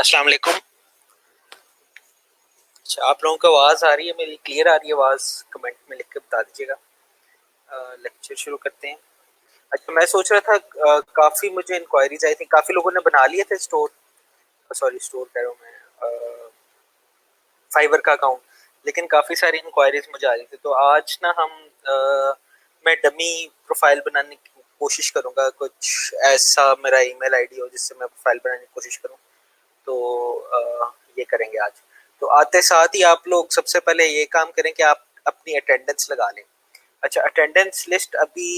अस्सलाम वालेकुम। अच्छा, आप लोगों को आवाज़ आ रही है? मेरी क्लियर आ रही है आवाज़? कमेंट में लिख के बता दीजिएगा। लेक्चर शुरू करते हैं। अच्छा, मैं सोच रहा था काफ़ी मुझे इंक्वायरीज आई थी, काफ़ी लोगों ने बना लिए थे स्टोर, सॉरी स्टोर कह रहा हूँ मैं, फाइवर का अकाउंट। लेकिन काफ़ी सारी इंक्वायरीज मुझे आ रही थी, तो आज ना हम मैं डमी प्रोफाइल बनाने की कोशिश करूँगा। कुछ ऐसा मेरा ईमेल आईडी हो जिससे मैं प्रोफाइल बनाने की कोशिश करूँ। तो ये करेंगे आज। तो आते साथ ही आप लोग सबसे पहले ये काम करें कि आप अपनी अटेंडेंस लगा लें। अच्छा, अटेंडेंस लिस्ट अभी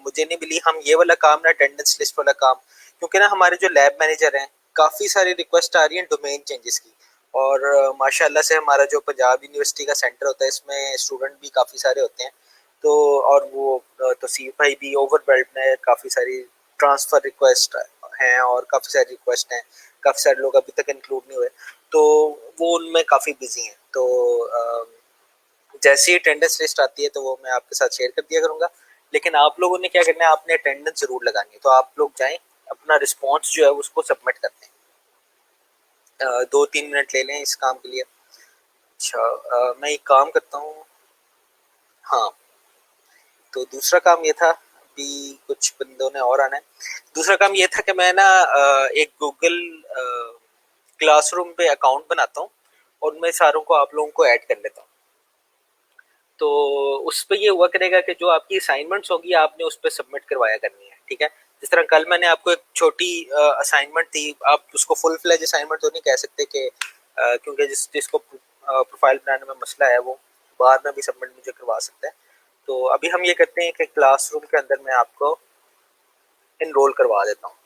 मुझे नहीं मिली। हम ये वाला काम ना, अटेंडेंस लिस्ट वाला काम, क्योंकि ना हमारे जो लैब मैनेजर हैं, काफ़ी सारी रिक्वेस्ट आ रही है डोमेन चेंजेस की। और माशाल्लाह से हमारा जो पंजाब यूनिवर्सिटी का सेंटर होता है, इसमें स्टूडेंट भी काफ़ी सारे होते हैं। तो और वो तौसीफ भाई भी ओवरवेल्ड है, काफ़ी सारी ट्रांसफ़र रिक्वेस्ट हैं और काफ़ी सारी रिक्वेस्ट हैं। काफ़ी सारे लोग अभी तक इंक्लूड नहीं हुए, तो वो उनमें काफ़ी बिजी हैं। तो जैसे ही अटेंडेंस लिस्ट आती है तो वो मैं आपके साथ शेयर कर दिया करूंगा। लेकिन आप लोगों ने क्या करना है, आपने अटेंडेंस जरूर लगानी है। तो आप लोग जाएं, अपना रिस्पॉन्स जो है उसको सबमिट करते हैं। 2-3 मिनट ले लें इस काम के लिए। अच्छा, मैं एक काम करता हूँ। हाँ, तो दूसरा काम ये था, अभी कुछ बंदों ने और आना है। दूसरा काम ये था कि मैं ना एक गूगल क्लासरूम पे अकाउंट बनाता हूँ और उनमें सारों को, आप लोगों को ऐड कर लेता हूँ। तो उस पे ये हुआ करेगा कि जो आपकी असाइनमेंट्स होगी आपने उस पे सबमिट करवाया करनी है, ठीक है। जिस तरह कल मैंने आपको एक छोटी असाइनमेंट दी, आप उसको फुल फ्लेज असाइनमेंट तो नहीं कह सकते कि क्योंकि जिसको प्रोफाइल बनाने में मसला है वो बाद में भी सबमिट मुझे करवा सकता है। तो अभी हम ये करते हैं कि क्लासरूम के अंदर मैं आपको इनरोल करवा देता हूँ।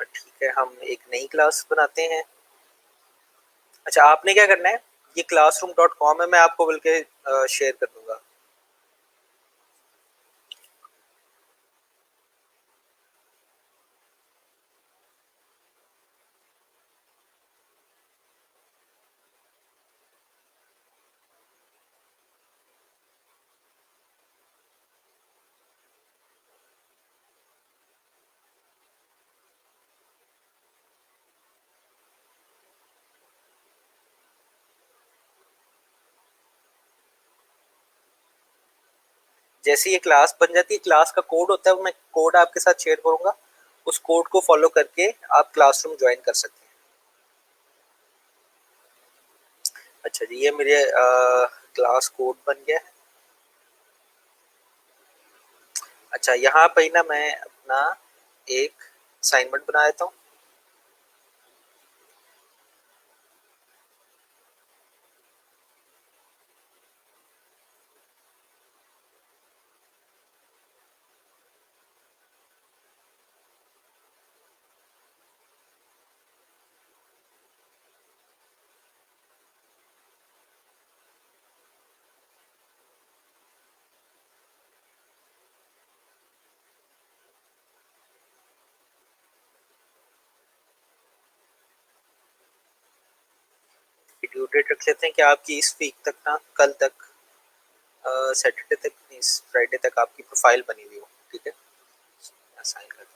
ठीक है, हम एक नई क्लास बनाते हैं। अच्छा, आपने क्या करना है, ये classroom.com है, मैं आपको बल्कि शेयर कर दूंगा। जैसे ये क्लास बन जाती है, क्लास का कोड होता है, वो मैं कोड आपके साथ शेयर करूंगा। उस कोड को फॉलो करके आप क्लासरूम ज्वाइन कर सकते हैं। अच्छा जी, ये मेरे क्लास कोड बन गया है। अच्छा, यहाँ पे ना मैं अपना एक असाइनमेंट बना देता हूँ। ड्यू डेट रख लेते हैं कि आपकी इस वीक तक ना, कल तक, सैटरडे तक नहीं, फ्राइडे तक आपकी प्रोफाइल बनी हुई हो, ठीक है। असाइन कर दें।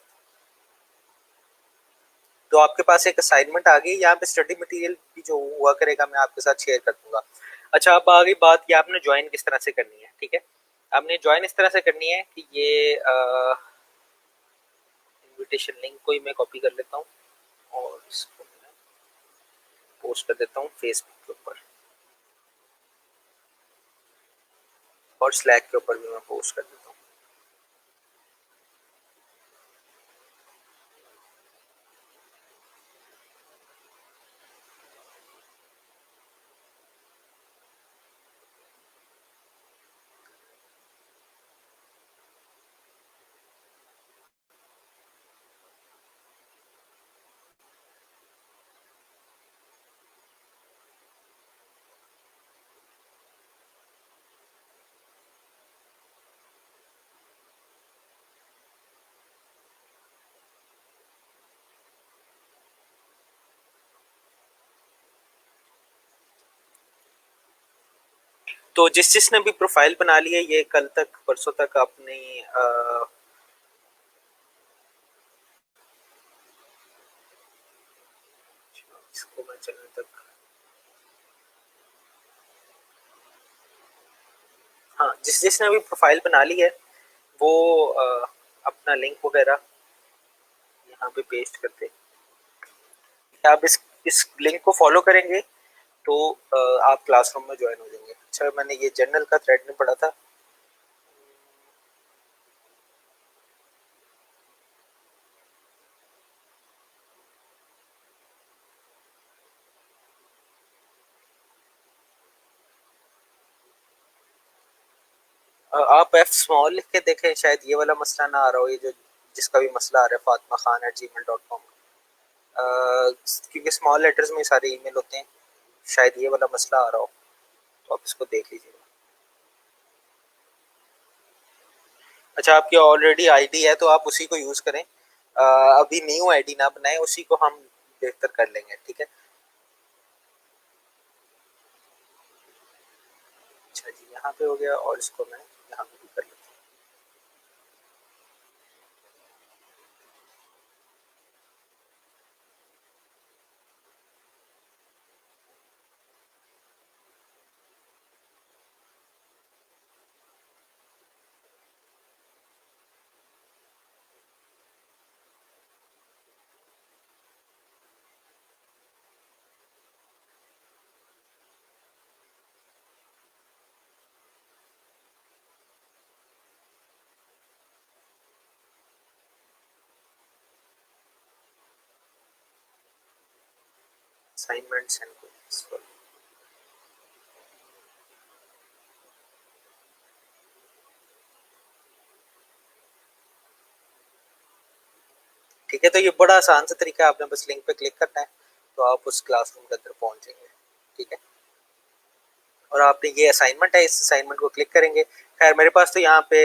तो आपके पास एक असाइनमेंट आ गई। यहाँ पे स्टडी मटेरियल भी जो हुआ करेगा मैं आपके साथ शेयर कर दूंगा। अच्छा, अब आ गई बात कि आपने ज्वाइन किस तरह से करनी है, ठीक है। आपने ज्वाइन इस तरह से करनी है कि ये इनविटेशन लिंक को ही मैं कॉपी कर लेता हूँ और इसको मैं पोस्ट कर देता हूँ फेसबुक के ऊपर, और स्लैक के ऊपर भी मैं पोस्ट कर देता हूँ। तो जिसने भी प्रोफाइल बना ली है, ये कल तक परसों तक अपनी इसको मैं चलने तक, हाँ, जिसने अभी प्रोफाइल बना ली है वो अपना लिंक वगैरह यहाँ पे पेस्ट करते, आप इस लिंक को फॉलो करेंगे तो आप क्लासरूम में ज्वाइन हो जाएंगे। अच्छा, मैंने ये जर्नल का थ्रेड में पढ़ा था। आप एफ स्मॉल लिख के देखें, शायद ये वाला मसला ना आ रहा हो, ये जो जिसका भी मसला आ रहा है fatmaKhan@gmail.com, क्योंकि स्मॉल लेटर्स में सारे ईमेल होते हैं, शायद ये वाला मसला आ रहा हो, तो आप इसको देख लीजिएगा। अच्छा, आपकी ऑलरेडी आईडी है तो आप उसी को यूज करें, अभी न्यू आईडी ना बनाएं, उसी को हम बेहतर कर लेंगे, ठीक है। अच्छा जी, यहाँ पे हो गया और इसको मैं यहाँ पे भी कर लेता हूँ। असाइनमेंट्स एंड क्विज़, ठीक है। तो ये बड़ा आसान सा तरीका है, आपने बस लिंक पे क्लिक करना है तो आप उस क्लासरूम के अंदर पहुंच जाएंगे, ठीक है। और आपने ये असाइनमेंट है, इस असाइनमेंट को क्लिक करेंगे। खैर मेरे पास तो यहाँ पे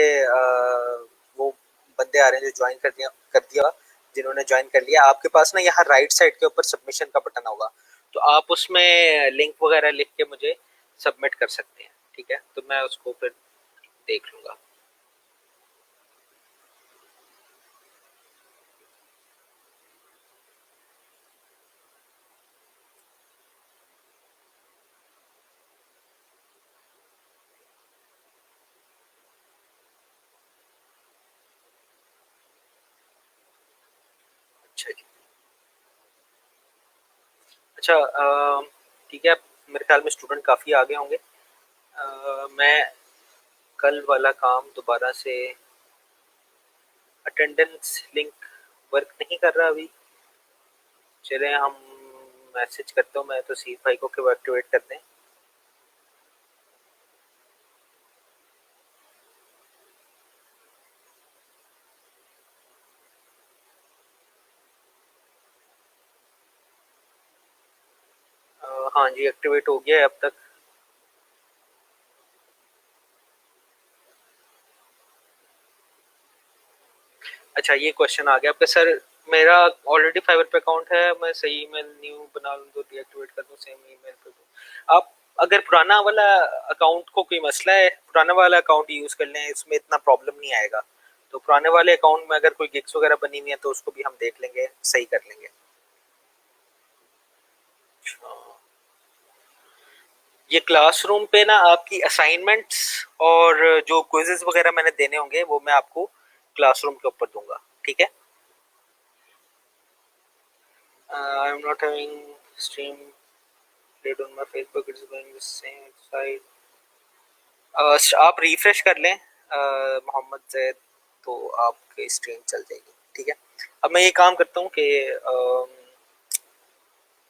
वो बंदे आ रहे हैं जो ज्वाइन कर दिया, जिन्होंने ज्वाइन कर लिया। आपके पास ना यहाँ राइट साइड के ऊपर सबमिशन का बटन होगा, तो आप उसमें लिंक वगैरह लिख के मुझे सबमिट कर सकते हैं, ठीक है। तो मैं उसको फिर देख लूंगा। अच्छा जी, अच्छा, ठीक है। मेरे ख्याल में स्टूडेंट काफ़ी आगे होंगे। मैं कल वाला काम दोबारा से, अटेंडेंस लिंक वर्क नहीं कर रहा अभी, चले हम मैसेज करता हूँ मैं तो सी भाई को कि वो एक्टिवेट कर दें। हाँ जी, एक्टिवेट हो गया है अब तक। अच्छा, ये क्वेश्चन आ गया आपका सर, मेरा ऑलरेडी फाइवर पे अकाउंट है, मैं सही ईमेल न्यू बना लूँ तो डीएक्टिवेट कर दूँ, सेम ईमेल पे दूँ। आप अगर पुराना वाला अकाउंट को कोई मसला है, पुराना वाला अकाउंट यूज कर लें, इसमें इतना प्रॉब्लम नहीं आएगा। तो पुराने वाले अकाउंट में अगर कोई गिग्स वगैरह बनी हुई है तो उसको भी हम देख लेंगे, सही कर लेंगे। अच्छा, ये क्लासरूम पे ना आपकी असाइनमेंट्स और जो क्विजेस वगैरह मैंने देने होंगे वो मैं आपको क्लासरूम के ऊपर दूंगा, ठीक है। I am not having stream played on my Facebook, it's going the same side. आप रिफ्रेश कर लें मोहम्मद जैद, तो आपकी स्ट्रीम चल जाएगी, ठीक है। अब मैं ये काम करता हूँ कि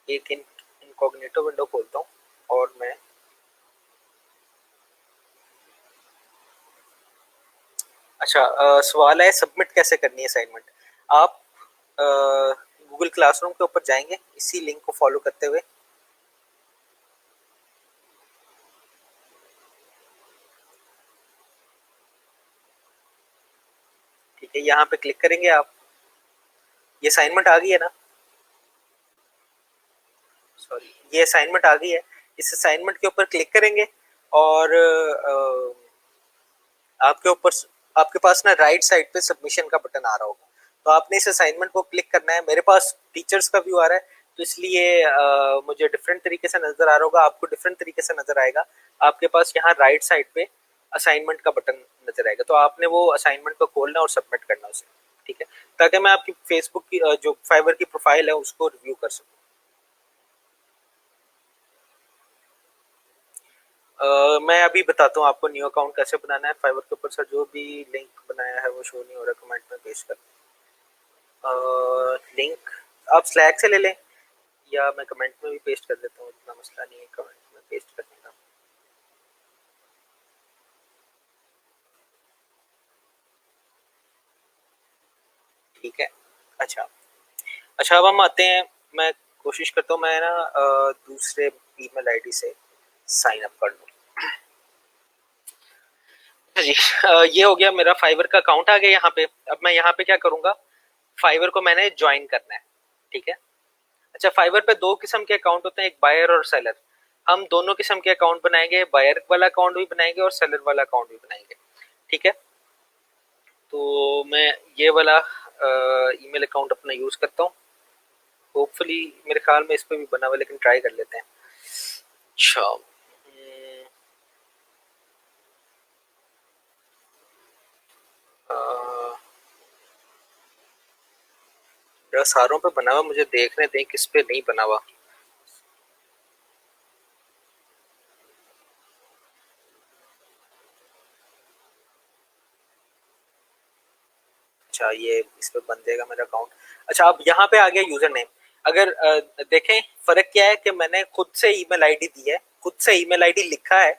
एक इनकॉग्निटो विंडो खोलता हूँ और मैं, अच्छा, सवाल है सबमिट कैसे करनी है असाइनमेंट। आप गूगल क्लासरूम के ऊपर जाएंगे इसी लिंक को फॉलो करते हुए, ठीक है। यहाँ पे क्लिक करेंगे आप, ये असाइनमेंट आ गई है ना, सॉरी, ये असाइनमेंट आ गई है। इस असाइनमेंट के ऊपर क्लिक करेंगे और आपके ऊपर, आपके पास ना राइट साइड पे सबमिशन का बटन आ रहा होगा, तो आपने इस असाइनमेंट को क्लिक करना है। मेरे पास टीचर्स का व्यू आ रहा है, तो इसलिए मुझे डिफरेंट तरीके से नजर आ रहा होगा, आपको डिफरेंट तरीके से नजर आएगा। आपके पास यहाँ राइट साइड पे असाइनमेंट का बटन नजर आएगा, तो आपने वो असाइनमेंट को खोलना और सबमिट करना उसे, ठीक है, ताकि मैं आपकी फेसबुक की जो फाइवर की प्रोफाइल है उसको रिव्यू कर सकूं। मैं अभी बताता हूँ आपको न्यू अकाउंट कैसे बनाना है फाइवर के ऊपर। सर जो भी लिंक बनाया है वो शो नहीं हो रहा, कमेंट में पेस्ट कर। लिंक आप स्लैक से ले लें या मैं कमेंट में भी पेस्ट कर देता हूँ, इतना मसला नहीं है कमेंट में पेस्ट करने का। ठीक है। अच्छा अच्छा, अब हम आते हैं, मैं कोशिश करता हूँ मैं ना दूसरे ईमेल आईडी से साइन अप कर लूँ। जी ये हो गया मेरा फाइवर का अकाउंट आ गया यहाँ पे। अब मैं यहाँ पे क्या करूंगा, फाइवर को मैंने ज्वाइन करना है, ठीक है। अच्छा, फाइवर पे दो किस्म के अकाउंट होते हैं, एक बायर और सेलर। हम दोनों किस्म के अकाउंट बनाएंगे, बायर वाला अकाउंट भी बनाएंगे और सेलर वाला अकाउंट भी बनाएंगे, ठीक है। तो मैं ये वाला ईमेल अकाउंट अपना यूज करता हूँ। होपफुली मेरे ख्याल में इस पे भी बना हुआ, लेकिन ट्राई कर लेते हैं। अच्छा सारों पे बना हुआ, मुझे देखने दें किस पे नहीं बना हुआ। अच्छा, ये इस पे बन जाएगा मेरा अकाउंट। अच्छा, अब यहाँ पे आ गया यूजर नेम। अगर देखें फर्क क्या है कि मैंने खुद से ईमेल आईडी दी है, खुद से ईमेल आईडी लिखा है,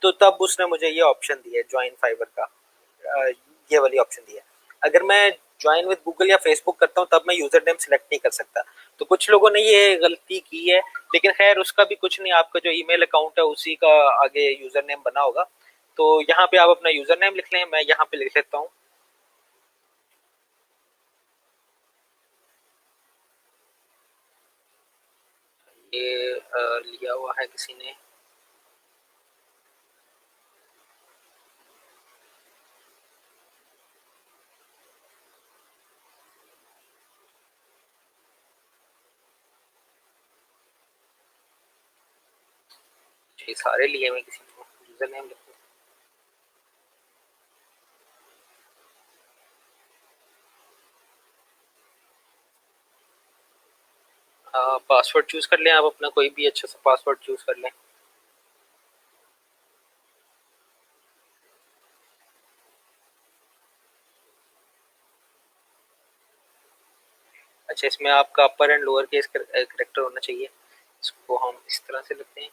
तो तब उसने मुझे ये ऑप्शन दिया है ज्वाइन फाइवर का, ये वाली ऑप्शन दी है। अगर मैं ज्वाइन विद गूगल या फेसबुक करता हूँ तब मैं यूजर नेम सिलेक्ट नहीं कर सकता। तो कुछ लोगों ने ये गलती की है, लेकिन खैर उसका भी कुछ नहीं, आपका जो ईमेल अकाउंट है उसी का आगे यूजर नेम बना होगा। तो यहाँ पे आप अपना यूजर नेम लिख लें, मैं यहाँ पे लिख लेता हूँ। ये लिया हुआ है किसी ने। ये सारे लिए हुए किसी ने, यूजर नेम लिख पासवर्ड चूज कर लें, आप अपना कोई भी अच्छा सा पासवर्ड चूज कर लें। अच्छा, इसमें आपका अपर एंड लोअर केस करेक्टर होना चाहिए, इसको हम इस तरह से लिखते हैं।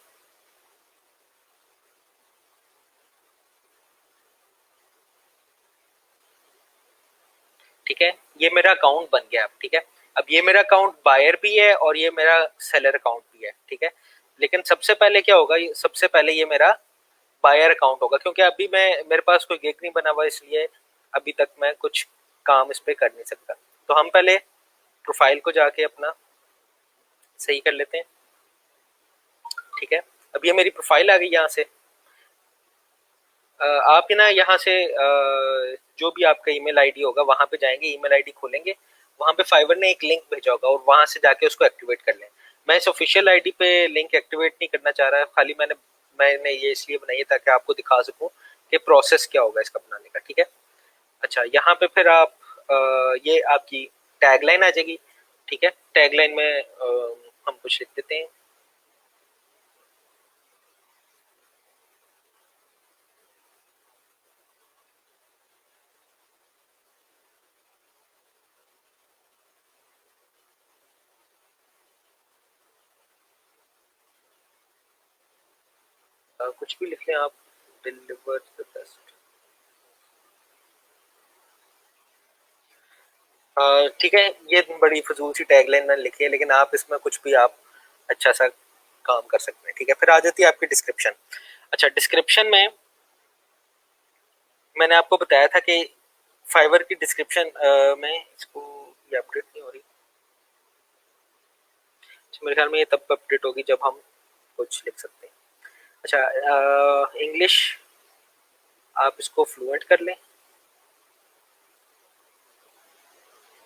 ठीक है, ये मेरा अकाउंट बन गया अब, ठीक है। अब ये मेरा अकाउंट बायर भी है और ये मेरा सेलर अकाउंट भी है, ठीक है। लेकिन सबसे पहले क्या होगा, सबसे पहले ये मेरा बायर अकाउंट होगा, क्योंकि अभी मैं मेरे पास कोई गिग नहीं बना हुआ, इसलिए अभी तक मैं कुछ काम इस पे कर नहीं सकता। तो हम पहले प्रोफाइल को जाके अपना सही कर लेते हैं, ठीक है। अब ये मेरी प्रोफाइल आ गई यहाँ से। आप ना यहाँ से जो भी आपका ईमेल आईडी होगा वहां पे जाएंगे, ईमेल आईडी खोलेंगे, वहां पे फाइवर ने एक लिंक भेजा होगा और वहां से जाके उसको एक्टिवेट कर लें। मैं इस ऑफिशियल आईडी पे लिंक एक्टिवेट नहीं करना चाह रहा, खाली मैंने मैंने ये इसलिए बनाई है ताकि आपको दिखा सकूं कि प्रोसेस क्या होगा इसका बनाने का, ठीक है। अच्छा, यहाँ पे फिर आप ये आपकी टैगलाइन आ जाएगी, ठीक है। टैगलाइन में हम कुछ लिख देते हैं। कुछ भी लिख लें आप, डिलीवर द बेस्ट। ठीक है, ये बड़ी फजूल सी टैगलाइन मैंने लिखी है, लेकिन आप इसमें कुछ भी आप अच्छा सा काम कर सकते हैं, ठीक है। फिर आ जाती है आपकी डिस्क्रिप्शन। अच्छा, डिस्क्रिप्शन में मैंने आपको बताया था कि फाइवर की डिस्क्रिप्शन में इसको, ये अपडेट नहीं हो रही। अच्छा, मेरे ख्याल में ये तब अपडेट होगी जब हम कुछ लिख सकते हैं। अच्छा, इंग्लिश आप इसको फ्लुएंट कर लें,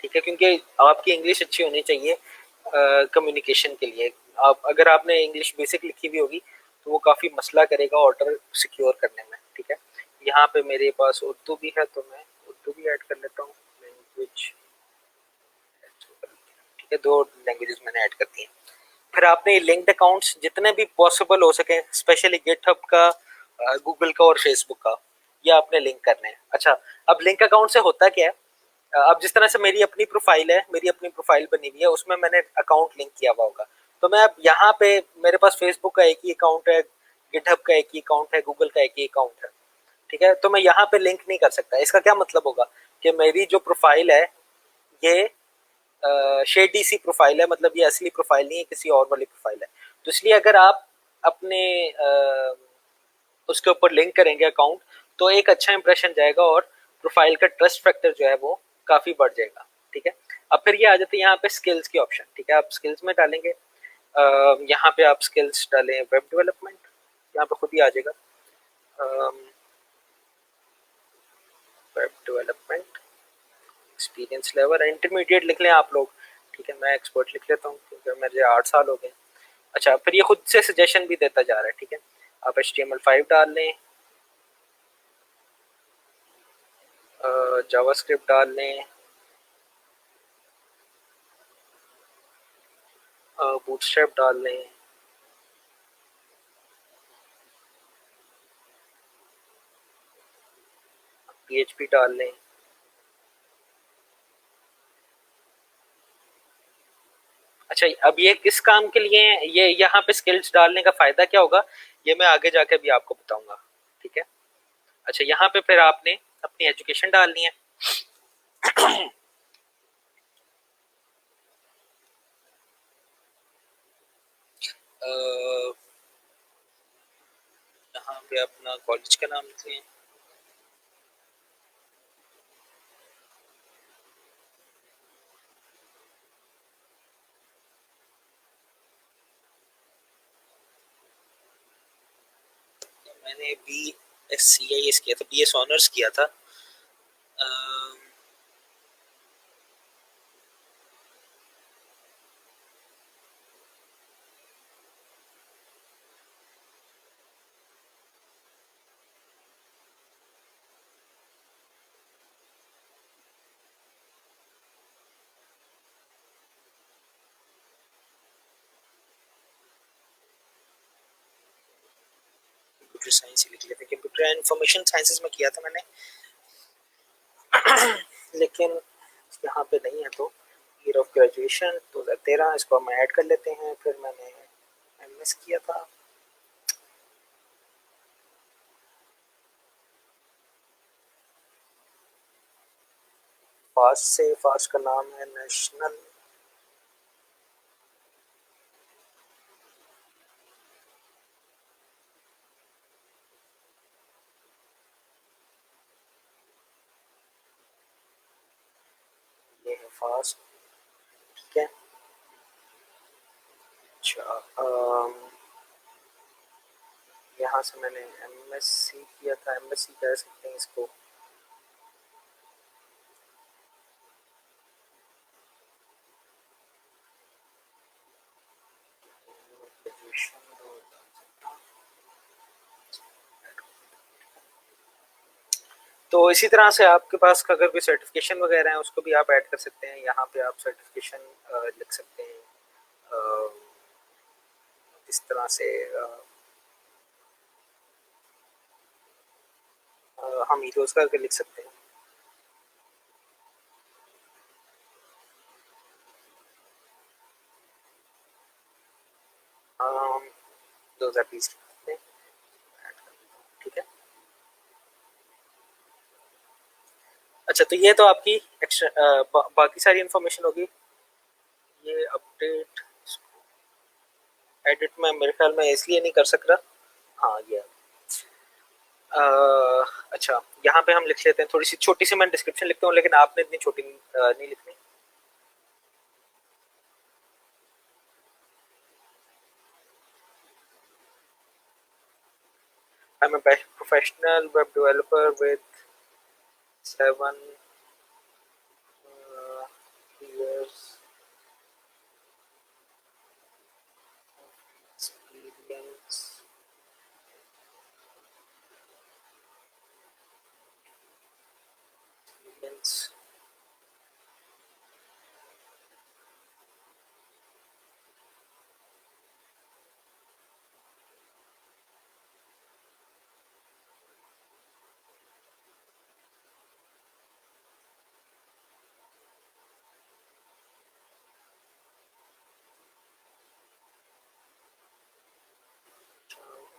ठीक है, क्योंकि आपकी इंग्लिश अच्छी होनी चाहिए कम्युनिकेशन के लिए। आप अगर आपने इंग्लिश बेसिक लिखी हुई होगी तो वो काफ़ी मसला करेगा ऑर्डर सिक्योर करने में, ठीक है। यहाँ पे मेरे पास उर्दू भी है तो मैं उर्दू भी ऐड कर लेता हूँ, लैंग्वेज, ठीक है, 2 लैंग्वेजेस मैंने ऐड कर दी हैं। फिर आपने लिंक्ड अकाउंट्स जितने भी पॉसिबल हो सके, स्पेशली गिटहब का, गूगल का और फेसबुक का, ये आपने लिंक करने हैं। अच्छा, अब लिंक अकाउंट से होता क्या है, अब जिस तरह से मेरी अपनी प्रोफाइल है, मेरी अपनी प्रोफाइल बनी हुई है, उसमें मैंने अकाउंट लिंक किया हुआ होगा, तो मैं अब यहाँ पे मेरे पास फेसबुक का एक ही अकाउंट है, गिटहब का एक ही अकाउंट है, गूगल का एक ही अकाउंट है, ठीक है, तो मैं यहाँ पे लिंक नहीं कर सकता। इसका क्या मतलब होगा कि मेरी जो प्रोफाइल है ये शेडी सी प्रोफाइल है, मतलब ये असली प्रोफाइल नहीं है, किसी और वाली प्रोफाइल है। तो इसलिए अगर आप अपने उसके ऊपर लिंक करेंगे अकाउंट, तो एक अच्छा इंप्रेशन जाएगा और प्रोफाइल का ट्रस्ट फैक्टर जो है वो काफी बढ़ जाएगा, ठीक है। अब फिर ये आ जाते हैं यहाँ पे स्किल्स की ऑप्शन, ठीक है, आप स्किल्स में डालेंगे, यहाँ पे आप स्किल्स डालें वेब डेवलपमेंट, यहाँ पे खुद ही आ जाएगा web development, experience level intermediate लिख लें आप लोग, ठीक है, मैं एक्सपर्ट लिख लेता हूँ क्योंकि मेरे 8 साल हो गए। अच्छा, फिर ये खुद से सजेशन भी देता जा रहा है, ठीक है, आप HTML5 डाल लें, जावास्क्रिप्ट डाल लें, बूटस्ट्रैप डाल लें, PHP डाल लें। अच्छा, अब ये किस काम के लिए है, ये यहाँ पे स्किल्स डालने का फायदा क्या होगा, ये मैं आगे जाके भी आपको बताऊंगा, ठीक है। अच्छा, यहाँ पे फिर आपने अपनी एजुकेशन डालनी है, यहाँ पे अपना कॉलेज का नाम लिख लें, मैंने BSc किया था, BS ऑनर्स किया था। कंप्यूटर साइंस ही लिख लेते, कंप्यूटर एंड इंफॉर्मेशन साइंसेज में किया था मैंने, लेकिन यहाँ पे नहीं है, तो ईयर ऑफ ग्रेजुएशन 2013, इसको हम ऐड कर लेते हैं। फिर मैंने MS किया था, फास्ट से, फास्ट का नाम है नेशनल, ये है फास्ट, ठीक है। अच्छा, यहाँ से मैंने MSc किया था, MSc कह सकते हैं इसको, तो इसी तरह से आपके पास अगर कोई सर्टिफिकेशन वगैरह है उसको भी आप ऐड कर सकते हैं, यहाँ पे आप सर्टिफिकेशन लिख सकते हैं, अ, इस तरह से हम हीरोज करके लिख सकते हैं, 2020 की, ठीक है। अच्छा, तो ये तो आपकी एक्स्ट्रा बाकी सारी इन्फॉर्मेशन होगी, ये अपडेट एडिट में मेरे ख्याल में इसलिए नहीं कर सक रहा, हाँ ये अच्छा, यहाँ पे हम लिख लेते हैं, थोड़ी सी छोटी सी मैं डिस्क्रिप्शन लिखता हूँ, लेकिन आपने इतनी छोटी नहीं लिखनी। I'm a professional web developer with 7 years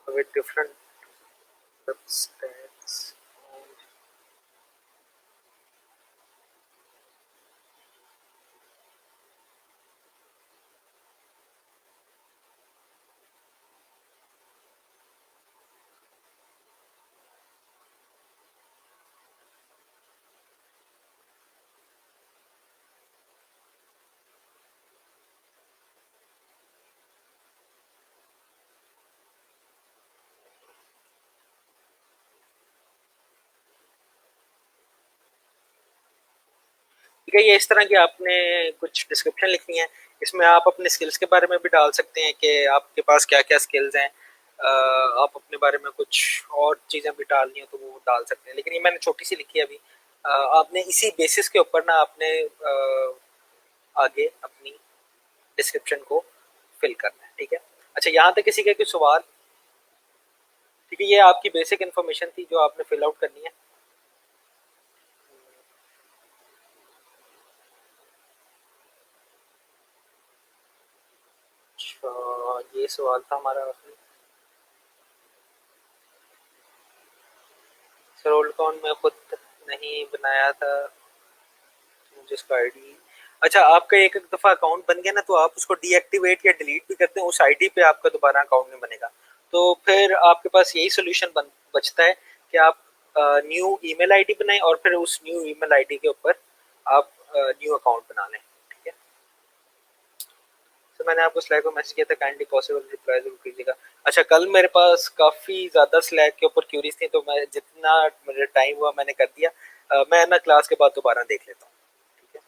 with different stats. ठीक है, ये इस तरह की आपने कुछ डिस्क्रिप्शन लिखनी है। इसमें आप अपने स्किल्स के बारे में भी डाल सकते हैं कि आपके पास क्या क्या स्किल्स हैं। आप अपने बारे में कुछ और चीज़ें भी डालनी हो तो वो डाल सकते हैं, लेकिन ये मैंने छोटी सी लिखी है अभी। आपने इसी बेसिस के ऊपर ना आपने आगे अपनी डिस्क्रिप्शन को फिल करना है। ठीक है, अच्छा यहाँ तक किसी का कोई सवाल? ठीक है, ये आपकी बेसिक इन्फॉर्मेशन थी जो आपने फिल आउट करनी है। अच्छा, ये सवाल था हमारा आखिरी। सर ओल्ड अकाउंट में खुद नहीं बनाया था मुझे इसका आईडी। अच्छा, आपका एक एक दफ़ा अकाउंट बन गया ना तो आप उसको डीएक्टिवेट या डिलीट भी करते हैं, उस आईडी पे आपका दोबारा अकाउंट नहीं बनेगा। तो फिर आपके पास यही सोल्यूशन बचता है कि आप न्यू ईमेल आईडी बनाएं और फिर उस न्यू ईमेल आईडी के ऊपर आप न्यू अकाउंट बना लें। ठीक है, तो मैंने आपको स्लैक को मैसेज किया था, काइंडली पॉसिबल रिप्लाई जरूर कीजिएगा। अच्छा, कल मेरे पास काफ़ी ज़्यादा स्लैक के ऊपर क्यूरीज थी तो मैं जितना मेरा टाइम हुआ मैंने कर दिया। मैं ना क्लास के बाद दोबारा देख लेता हूँ। ठीक है,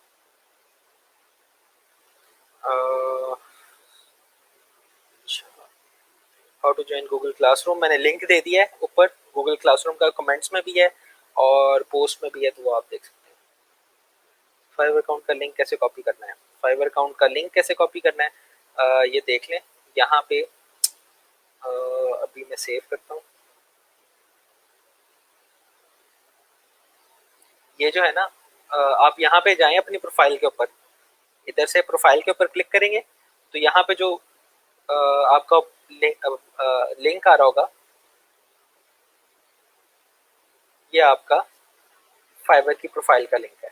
how to join Google classroom मैंने लिंक दे दिया है ऊपर, गूगल क्लासरूम का कमेंट्स में भी है और पोस्ट में भी है, तो वो आप देख सकते हैं। फाइवर अकाउंट का लिंक कैसे कॉपी करना है? फाइवर अकाउंट का लिंक कैसे कॉपी करना है, ये देख लें यहाँ पे। अभी मैं सेव करता हूँ। ये जो है ना, आप यहाँ पे जाएं अपनी प्रोफाइल के ऊपर, इधर से प्रोफाइल के ऊपर क्लिक करेंगे तो यहाँ पे जो आपका लिंक आ रहा होगा, ये आपका फाइवर की प्रोफाइल का लिंक है।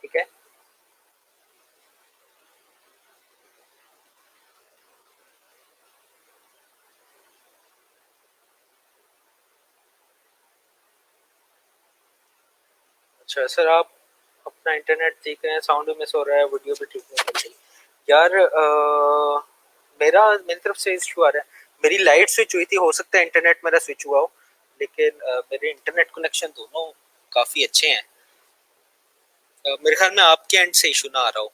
ठीक है, अच्छा सर, आप अपना इंटरनेट देख रहे हैं, साउंड भी मिस हो रहा है, वीडियो भी ठीक नहीं चल रही। यार मेरा मेरी तरफ से इशू आ रहा है। मेरी लाइट स्विच हुई थी, हो सकता है इंटरनेट मेरा स्विच हुआ हो, लेकिन मेरे इंटरनेट कनेक्शन दोनों काफ़ी अच्छे हैं। मेरे ख्याल में आपके एंड से इशू ना आ रहा हो।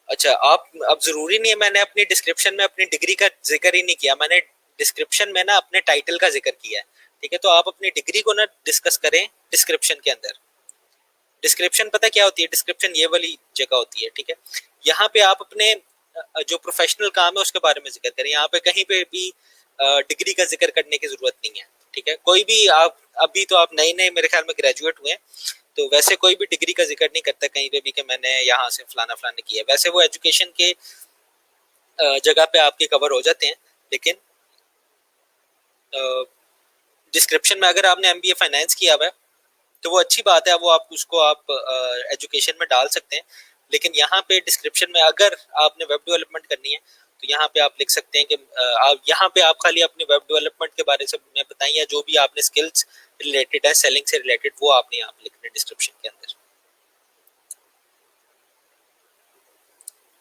अच्छा, आप अब ज़रूरी नहीं है, मैंने अपनी डिस्क्रिप्शन में अपनी डिग्री का जिक्र ही नहीं किया, मैंने डिस्क्रिप्शन में ना अपने टाइटल का जिक्र किया है। ठीक है, तो आप अपनी डिग्री को ना डिस्कस करें डिस्क्रिप्शन के अंदर। डिस्क्रिप्शन पता क्या होती है? डिस्क्रिप्शन ये वाली जगह होती है। ठीक है, यहाँ पे आप अपने जो प्रोफेशनल काम है उसके बारे में जिक्र करें। यहाँ पे कहीं पे भी डिग्री का जिक्र करने की जरूरत नहीं है। ठीक है, कोई भी आप अभी तो आप नए नए मेरे ख्याल में ग्रेजुएट हुए हैं, तो वैसे कोई भी डिग्री का जिक्र नहीं करता कहीं पे भी कि मैंने यहाँ से फलाना फलाना किया। वैसे वो एजुकेशन के जगह पे आपके कवर हो जाते हैं, लेकिन डिस्क्रिप्शन में अगर आपने एमबीए फाइनेंस किया हुआ है तो वो अच्छी बात है, वो आप उसको आप एजुकेशन में डाल सकते हैं। लेकिन यहाँ पे डिस्क्रिप्शन में अगर आपने वेब डेवलपमेंट करनी है तो यहाँ पे आप लिख सकते हैं कि आप यहाँ पे आप खाली अपने वेब डेवलपमेंट के बारे में बताएं, या जो भी आपने स्किल्स रिलेटेड है सेलिंग से रिलेटेड वो आपने यहाँ पे लिखना है डिस्क्रिप्शन के अंदर।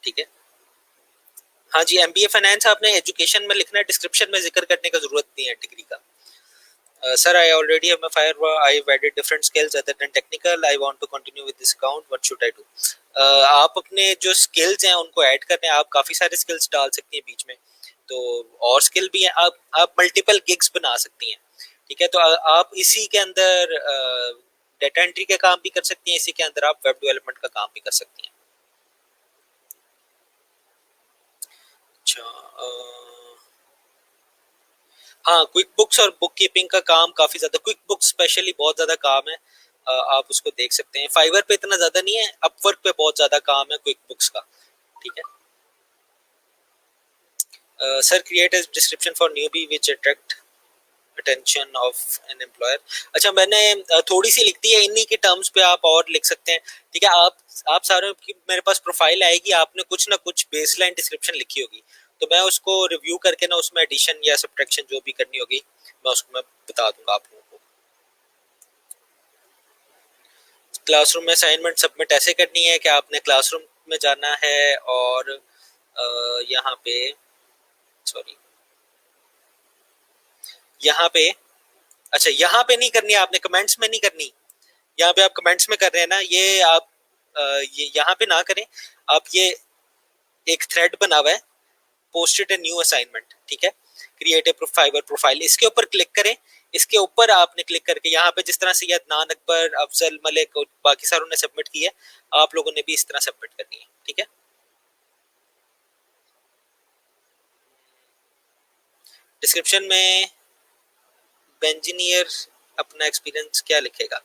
ठीक है, हाँ जी, एमबीए फाइनेंस आपने एजुकेशन में लिखना है, डिस्क्रिप्शन में जिक्र करने का जरूरत नहीं है डिग्री का। Sir, I already have my firewall. I've added different skills other than technical. I want to continue with this account. What should I do? आप अपने जो स्किल्स हैं उनको ऐड करने हैं. आप काफी सारे स्किल्स डाल सकती हैं बीच में. तो और स्किल भी है. आप मल्टीपल गिग्स बना सकती हैं. ठीक है. तो आप इसी के अंदर डेटा एंट्री के काम भी कर सकती हैं. इसी के अंदर आप वेब डेवलपमेंट का काम भी कर सकती हैं. अच्छा. हाँ, क्विक बुक्स और बुक कीपिंग का काम काफी ज्यादा. क्विक बुक्स स्पेशली बहुत ज्यादा काम है. आप उसको देख सकते हैं. फाइवर पे इतना ज्यादा नहीं है. अपवर्क पे बहुत ज्यादा काम है क्विक बुक्स का. ठीक है. Sir, create a description for newbie which attract attention of an employer. अच्छा, मैंने थोड़ी सी लिख दी है. इन्हीं के टर्म्स पे आप और लिख सकते हैं. ठीक है. आप सारे की मेरे पास प्रोफाइल आएगी. आपने कुछ ना कुछ बेसलाइन डिस्क्रिप्शन लिखी होगी. तो मैं उसको रिव्यू करके ना उसमें एडिशन या सब्ट्रैक्शन जो भी करनी होगी मैं बता दूंगा आप लोगों को. क्लासरूम में असाइनमेंट सबमिट ऐसे करनी है कि आपने क्लासरूम में जाना है और यहाँ पे, सॉरी, यहाँ पे, अच्छा यहाँ पे नहीं करनी है. आपने कमेंट्स में नहीं करनी. यहाँ पे आप कमेंट्स में कर रहे हैं ना, ये आप ये यहाँ पे ना करें. आप ये एक थ्रेड बना हुआ है, पोस्टेड ए न्यू असाइनमेंट. ठीक है. क्रिएट ए फाइवर प्रोफाइल, इसके ऊपर क्लिक करें. इसके ऊपर आपने क्लिक करके यहाँ पे जिस तरह से अदनान अकबर, अफजल मलिक और बाकी सारों ने सबमिट की है, आप लोगों ने भी इस तरह सबमिट करनी है. ठीक है. डिस्क्रिप्शन में इंजीनियर अपना एक्सपीरियंस क्या लिखेगा.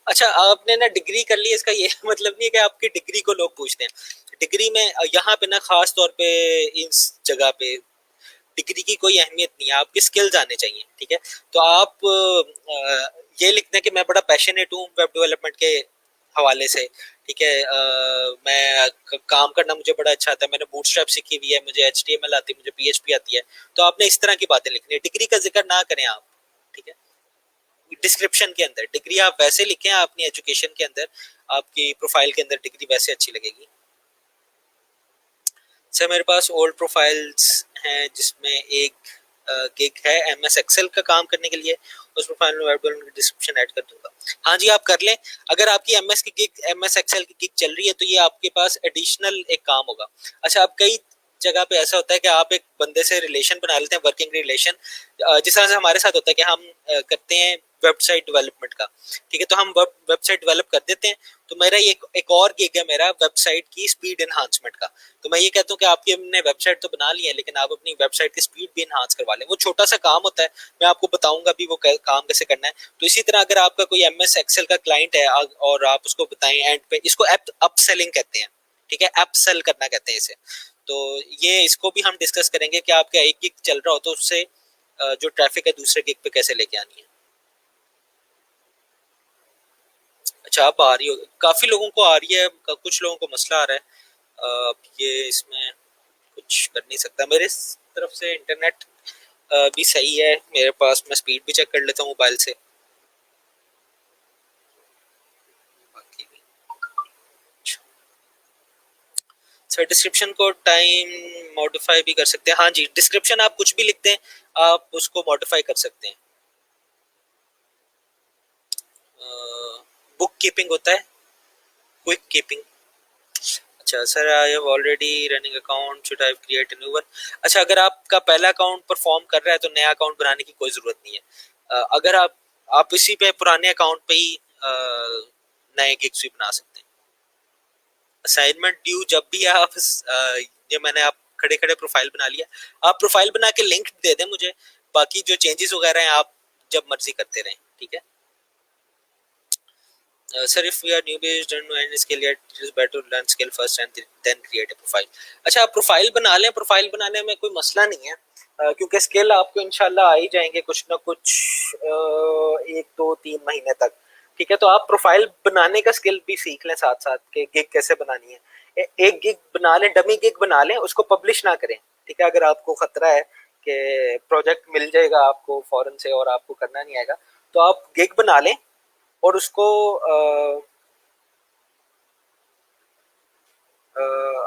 अच्छा, आपने ना डिग्री कर ली, इसका ये मतलब नहीं है कि आपकी डिग्री को लोग पूछते हैं. डिग्री में यहाँ पे ना खास तौर पे इस जगह पे डिग्री की कोई अहमियत नहीं है. आपकी स्किल्स आने चाहिए. ठीक है. तो आप ये लिखते हैं कि मैं बड़ा पैशनेट हूँ वेब डेवलपमेंट के हवाले से. ठीक है. काम करना मुझे बड़ा अच्छा आता है. मैंने बूटस्ट्रैप सीखी हुई है. मुझे HTML आती है. मुझे PHP आती है. तो आपने इस तरह की बातें लिखनी है. डिग्री का जिक्र ना करें आप. ठीक है. डिस्क्रिप्शन के अंदर डिग्री आप वैसे लिखें अपनी एजुकेशन के अंदर. आपकी प्रोफाइल के अंदर डिग्री वैसे अच्छी लगेगी. सर, मेरे पास ओल्ड प्रोफाइल्स हैं जिसमें एक गिग है MS एक्सेल का काम करने के लिए. उस प्रोफाइल में वेब डेवलपमेंट की डिस्क्रिप्शन ऐड कर दूंगा. हाँ जी, आप कर लें. अगर आपकी MS एक्सेल की गिग चल रही है तो ये आपके पास एडिशनल एक काम होगा. अच्छा, अब कई जगह पे ऐसा होता है कि आप एक बंदे से रिलेशन बना लेते हैं, वर्किंग रिलेशन. जिस तरह से हमारे साथ होता है कि हम करते हैं वेबसाइट डेवलपमेंट का. ठीक है. तो हम वेबसाइट डेवलप कर देते हैं. तो मेरा ये एक और गिग है, मेरा वेबसाइट की स्पीड एनहांसमेंट का. तो मैं ये कहता हूँ कि आपकी हमने वेबसाइट तो बना ली है, लेकिन आप अपनी वेबसाइट की स्पीड भी एनहांस करवा लें. वो छोटा सा काम होता है. मैं आपको बताऊंगा भी वो काम कैसे करना है. तो इसी तरह अगर आपका कोई MS एक्सेल का क्लाइंट है और आप उसको बताएं एंड पे, इसको अप सेलिंग कहते हैं. ठीक है. अप सेल करना कहते हैं इसे. तो ये इसको भी हम डिस्कस करेंगे कि आपका एक गिग चल रहा हो तो उससे जो ट्रैफिक है दूसरे गिग पे कैसे लेके आनी है. अच्छा, आप आ रही हो. काफी लोगों को आ रही है, कुछ लोगों को मसला आ रहा है. ये इसमें कुछ कर नहीं सकता. मेरे तरफ से इंटरनेट भी सही है मेरे पास. मैं स्पीड भी चेक कर लेता हूँ मोबाइल से. बाकी भी सर, डिस्क्रिप्शन को टाइम मॉडिफाई भी कर सकते हैं. हाँ जी, डिस्क्रिप्शन आप कुछ भी लिखते हैं, आप उसको मॉडिफाई कर सकते हैं. बुक कीपिंग होता है, क्विक कीपिंग. अच्छा sir, I have already running account, should I create a new one. अच्छा, अगर आपका पहला अकाउंट परफॉर्म कर रहा है तो नया अकाउंट बनाने की कोई जरूरत नहीं है. अगर आप इसी पे पुराने अकाउंट पे ही नए गिग्स भी बना सकते हैं. असाइनमेंट ड्यू जब भी आप ये मैंने आप खड़े खड़े प्रोफाइल बना लिया. आप प्रोफाइल बना के लिंक दे दें मुझे. बाकी जो चेंजेस वगैरह हैं आप जब मर्जी करते रहें. ठीक है. Sir, if we are newbies, don't know any skill yet, it is better to learn skill first and then create a profile. अच्छा, आप प्रोफाइल बना लें. प्रोफाइल बनाने में कोई मसला नहीं है, क्योंकि स्किल आपको इंशाल्लाह आ ही जाएंगे कुछ ना कुछ 1 2 3 महीने तक. ठीक है. तो आप प्रोफाइल बनाने का स्किल भी सीख लें साथ साथ कि गिग कैसे बनानी है. एक गिग बना लें, डमी गिग बना लें, उसको पब्लिश ना करें. ठीक है. अगर आपको खतरा है कि प्रोजेक्ट मिल जाएगा आपको फॉरन से और आपको करना नहीं आएगा, तो आप गिग बना लें और उसको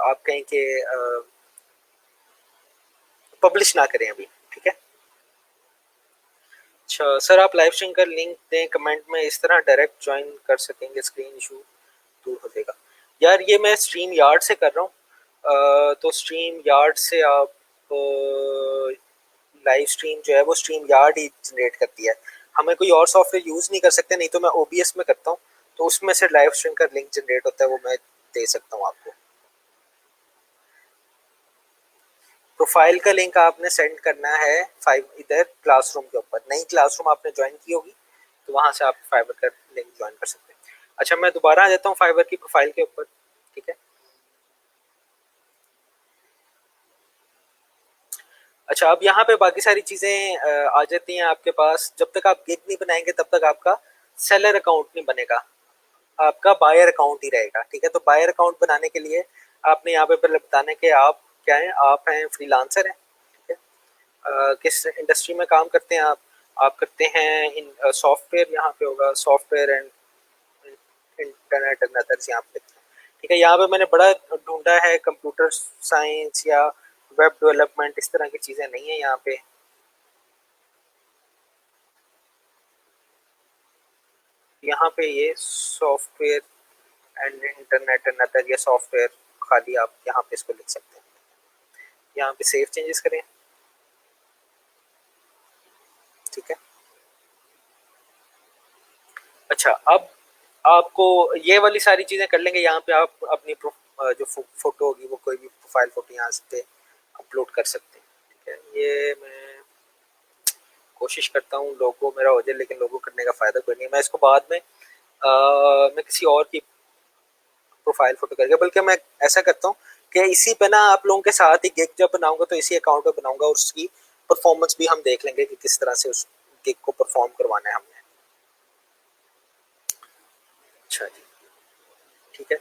आप कहें कि पब्लिश ना करें अभी. ठीक है. अच्छा, अच्छा सर, आप लाइव स्ट्रीम का लिंक दें कमेंट में, इस तरह डायरेक्ट ज्वाइन कर सकेंगे, स्क्रीन इशू दूर हो जाएगा। यार ये मैं स्ट्रीम यार्ड से कर रहा हूँ, तो स्ट्रीम यार्ड से आप लाइव स्ट्रीम जो है वो स्ट्रीम यार्ड ही जनरेट करती है, हमें कोई और सॉफ्टवेयर यूज़ नहीं कर सकते। नहीं तो मैं ओबीएस में करता हूँ, तो उसमें से लाइव स्ट्रीम का लिंक जनरेट होता है, वो मैं दे सकता हूँ आपको। प्रोफाइल का लिंक आपने सेंड करना है इधर क्लासरूम के ऊपर, नई क्लासरूम आपने ज्वाइन की होगी तो वहां से आप फाइवर का लिंक ज्वाइन कर सकते हैं। अच्छा मैं दोबारा आ जाता हूँ फाइवर की प्रोफाइल के ऊपर, ठीक है। अच्छा अब यहाँ पे बाकी सारी चीजें आ जाती हैं आपके पास। जब तक आप गिग नहीं बनाएंगे तब तक आपका सेलर अकाउंट नहीं बनेगा, आपका बायर अकाउंट ही रहेगा, ठीक है। तो बायर अकाउंट बनाने के लिए आपने यहाँ पे पहले बताना है कि आप क्या हैं, आप हैं फ्रीलांसर हैं, ठीक है। किस इंडस्ट्री में काम करते हैं आप करते हैं इन सॉफ्टवेयर, यहाँ पे होगा software and internet and others, यहाँ पे ठीक है। यहाँ पे मैंने बड़ा ढूंढा है, कंप्यूटर साइंस या वेब डेवलपमेंट, इस तरह की चीजें नहीं है यहाँ पे। यहाँ पे ये software and internet and other, ये सॉफ्टवेयर खाली आप यहाँ पे इसको लिख सकते हैं। यहाँ पे सेव चेंजेस करें, ठीक है। अच्छा अब आपको ये वाली सारी चीजें कर लेंगे, यहाँ पे आप अपनी जो फोटो होगी वो कोई भी प्रोफाइल फोटो यहाँ पे अपलोड कर सकते हैं, ठीक है। ये मैं कोशिश करता हूँ लोगो मेरा हो जाए, लेकिन लोगो करने का फायदा कोई नहीं है। मैं इसको बाद में मैं किसी और की प्रोफाइल फोटो करके, बल्कि मैं ऐसा करता हूँ कि इसी पे ना आप लोगों के साथ ही गिग जब बनाऊंगा तो इसी अकाउंट पे बनाऊंगा, और उसकी परफॉर्मेंस भी हम देख लेंगे कि किस तरह से उस गिग को परफॉर्म करवाना है हमने। अच्छा जी, ठीक है।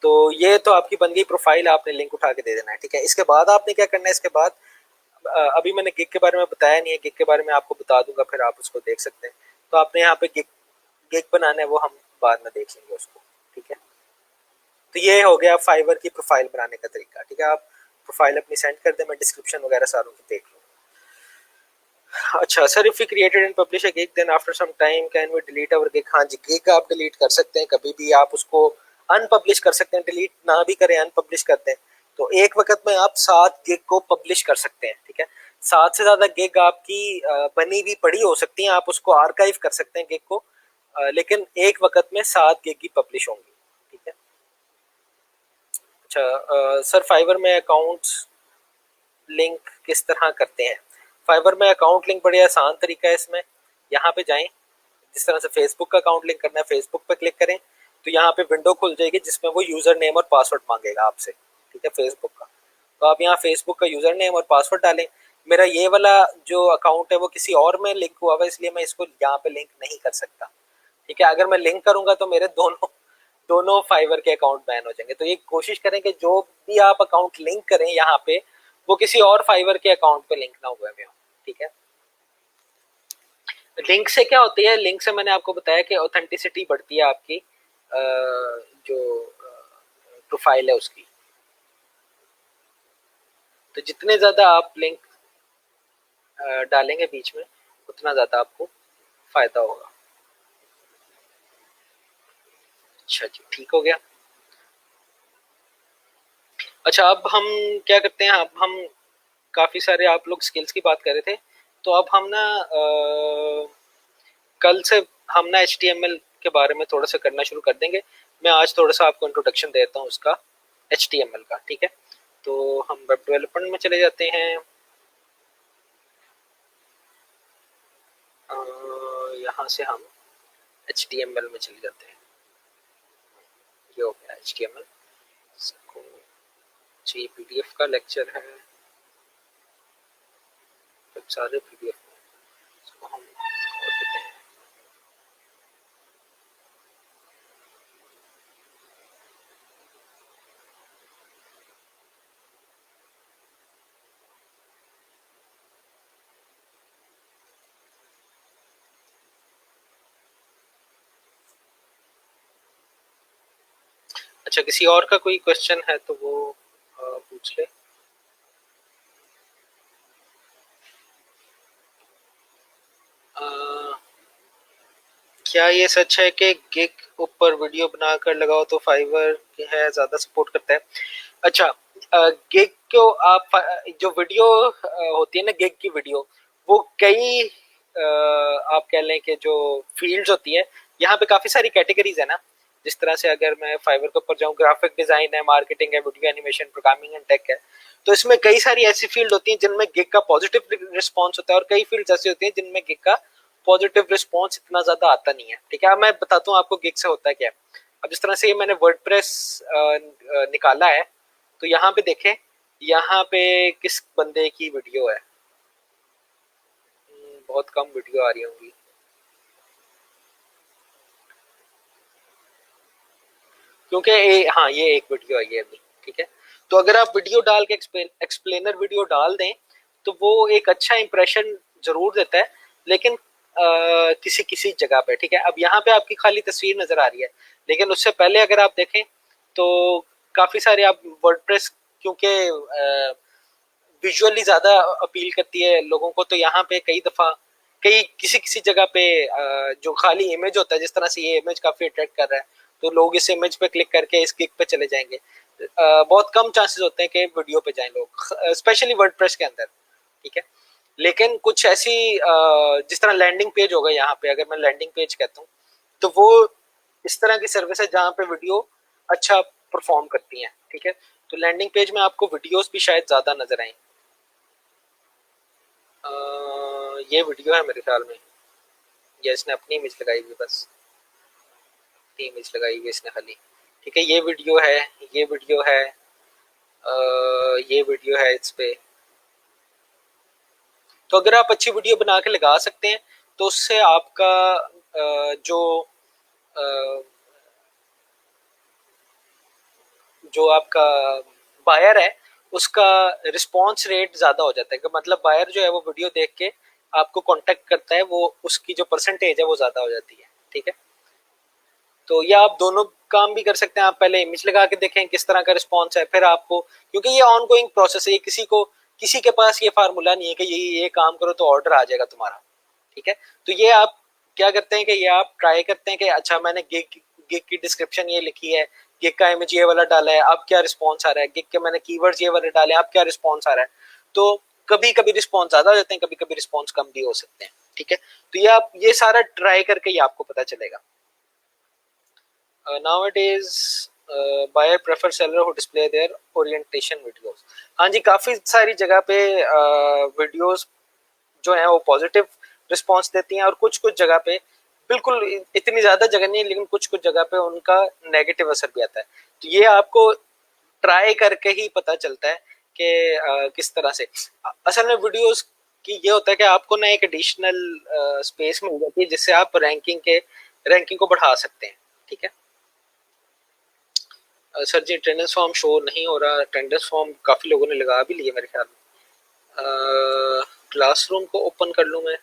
तो ये तो आपकी बन गई प्रोफाइल, आपने लिंक उठा के दे देना है, ठीक है। इसके बाद आपने क्या करना है, इसके बाद अभी मैंने गिग के बारे में बताया नहीं है, गिग के बारे में आपको बता दूंगा, फिर आप उसको देख सकते हैं। तो आपने यहाँ पे गिग गिग बनाना है, वो हम बाद में देख लेंगे उसको, ठीक है। तो ये हो गया फाइवर की प्रोफाइल बनाने का तरीका, ठीक है। आप प्रोफाइल अपनी सेंड कर दें, मैं डिस्क्रिप्शन वगैरह सारों को देख लूँ। अच्छा sir, if we created and publish a gig then after some time can we delete our gig? हाँ जी, गिग आप डिलीट कर सकते हैं कभी भी, आप उसको अनपब्लिश कर सकते हैं, डिलीट ना भी करें अनपब्लिश कर दें। तो एक वक्त में आप 7 गिग को पब्लिश कर सकते हैं, ठीक है। 7 से ज्यादा गिग आपकी बनी हुई पड़ी हो सकती हैं, आप उसको आर्काइव कर सकते हैं गिग को, लेकिन एक वक्त में 7 गिग की पब्लिश होंगी, ठीक है। अच्छा सर, फाइवर में अकाउंट्स लिंक किस तरह करते हैं? फाइवर में अकाउंट लिंक बड़े आसान तरीका है इसमें। यहाँ पे जाएं, जिस तरह से फेसबुक का अकाउंट लिंक करना है, फेसबुक पे क्लिक करें तो यहाँ पे विंडो खुल जाएगी जिसमें वो यूजर नेम और पासवर्ड मांगेगा आपसे, ठीक है, फेसबुक का। तो आप यहाँ फेसबुक का यूजर नेम और पासवर्ड डालें। मेरा ये वाला जो अकाउंट है वो किसी और में लिंक हुआ हुआ है, इसलिए मैं इसको यहाँ पे लिंक नहीं कर सकता, ठीक है। अगर मैं लिंक करूंगा तो मेरे दोनों दोनों फाइवर के अकाउंट बैन हो जाएंगे। तो ये कोशिश करें कि जो भी आप अकाउंट लिंक करें यहाँ पे, वो किसी और फाइवर के अकाउंट पे लिंक ना हुए हो, ठीक है। लिंक से क्या होती है, लिंक से मैंने आपको बताया कि ऑथेंटिसिटी बढ़ती है आपकी, जो प्रोफाइल है उसकी। तो जितने ज्यादा आप लिंक डालेंगे बीच में, उतना ज्यादा आपको फायदा होगा। अच्छा जी, ठीक हो गया। अच्छा अब हम क्या करते हैं, अब हम काफी सारे आप लोग स्किल्स की बात कर रहे थे, तो अब हम ना कल से हम ना HTML के बारे में थोड़ा सा करना शुरू कर देंगे। मैं आज थोड़ा सा आपको इंट्रोडक्शन देता हूँ उसका, HTML का, ठीक है। तो हम वेब डेवलपमेंट में चले जाते हैं। यहाँ से हम HTML में चले जाते हैं। ये हो गया HTML। इसको जी PDF का लेक्चर है, सारे PDF में इसको हम और देते हैं। अच्छा किसी और का कोई क्वेश्चन है तो वो पूछ ले। क्या ये सच है कि गिग ऊपर वीडियो बनाकर लगाओ तो फाइवर है ज्यादा सपोर्ट करता है? अच्छा, गिग को आप जो वीडियो होती है ना गिग की वीडियो, वो कई आप कह लें कि जो फील्ड्स होती है, यहाँ पे काफी सारी कैटेगरीज है ना। जिस तरह से अगर मैं फाइवर के ऊपर जाऊँ, ग्राफिक डिजाइन है, मार्केटिंग है, video animation, programming and tech है। तो इसमें कई सारी ऐसी फील्ड होती हैं जिनमें गिग का पॉजिटिव रिस्पॉन्स होता है, और कई फील्ड ऐसी होती हैं जिनमें गिग का पॉजिटिव रिस्पॉन्स इतना ज्यादा आता नहीं है। ठीक है, अब मैं बताता हूँ आपको गिग से होता है क्या। अब जिस तरह से ये मैंने वर्डप्रेस निकाला है, तो यहाँ पे देखें, यहाँ पे किस बंदे की वीडियो है। बहुत कम वीडियो आ रही होंगी, क्योंकि हाँ ये एक वीडियो आई है अभी। ठीक है, तो अगर आप वीडियो डाल के एक्सप्लेनर वीडियो डाल दें तो वो एक अच्छा इंप्रेशन जरूर देता है, लेकिन किसी किसी जगह पे। ठीक है, अब यहाँ पे आपकी खाली तस्वीर नजर आ रही है, लेकिन उससे पहले अगर आप देखें तो काफी सारे आप वर्डप्रेस, क्योंकि विजुअली ज्यादा अपील करती है लोगों को, तो यहाँ पे कई दफा कई किसी किसी जगह पे जो खाली इमेज होता है, जिस तरह से ये इमेज काफी अट्रैक्ट कर रहा है, तो लोग इस इमेज पे क्लिक करके इस क्लिक पे चले जाएंगे। बहुत कम चांसेस होते हैं कि वीडियो पे जाएं लोग, स्पेशली वर्डप्रेस के अंदर। ठीक है, लेकिन कुछ ऐसी जिस तरह लैंडिंग पेज होगा, यहाँ पे अगर मैं लैंडिंग पेज कहता हूँ, तो वो इस तरह की सर्विस है जहाँ पे वीडियो अच्छा परफॉर्म करती हैं। ठीक है, तो लैंडिंग पेज में आपको वीडियोस भी शायद ज्यादा नजर आए। ये वीडियो है मेरे ख्याल में, या इसने अपनी इमेज लगाई हुई, बस अपनी इमेज लगाई हुई इसने खाली। ठीक है, ये वीडियो है, ये वीडियो है, ये वीडियो है इस पे। तो अगर आप अच्छी वीडियो बना के लगा सकते हैं, तो उससे आपका जो जो आपका बायर है उसका रिस्पॉन्स रेट ज्यादा हो जाता है, कि मतलब बायर जो है वो वीडियो देख के आपको कांटेक्ट करता है, वो उसकी जो परसेंटेज है वो ज्यादा हो जाती है। ठीक है, तो ये आप दोनों काम भी कर सकते हैं। आप पहले इमेज लगा के देखें किस तरह का रिस्पॉन्स है, फिर आपको, क्योंकि ये ऑन गोइंग प्रोसेस है, ये किसी के पास ये फार्मूला नहीं है कि ये काम करो तो ऑर्डर आ जाएगा तुम्हारा। ठीक है, तो ये आप क्या करते हैं कि ये आप ट्राई करते हैं कि अच्छा मैंने गिग गिग की डिस्क्रिप्शन ये लिखी है, गिग का इमेज ये वाला डाला है, अब क्या रिस्पॉन्स आ रहा है, गिग के मैंने कीवर्ड्स ये वाले डाले, अब क्या रिस्पॉन्स आ रहा है। तो कभी कभी रिस्पॉन्स ज्यादा हो जाते हैं, कभी कभी रिस्पॉन्स कम भी हो सकते हैं। ठीक है, तो ये आप ये सारा ट्राई करके ये आपको पता चलेगा। nowadays buyer prefer seller who display their orientation videos। हाँ जी, काफी सारी जगह पे वीडियोस जो है वो पॉजिटिव रिस्पॉन्स देती हैं, और कुछ कुछ जगह पे बिल्कुल इतनी ज्यादा जगह नहीं, लेकिन कुछ कुछ जगह पे उनका नेगेटिव असर भी आता है। तो ये आपको ट्राई करके ही पता चलता है कि किस तरह से। असल में वीडियोस की ये होता है कि आपको ना एक एडिशनल स्पेस मिल जाती है, जिससे आप रैंकिंग को बढ़ा सकते हैं। ठीक है, सर जी अटेंडेंस फॉर्म शो नहीं हो रहा। अटेंडेंस फॉर्म काफ़ी लोगों ने लगा भी लिए मेरे ख्याल में। क्लासरूम को ओपन कर लूँ मैं?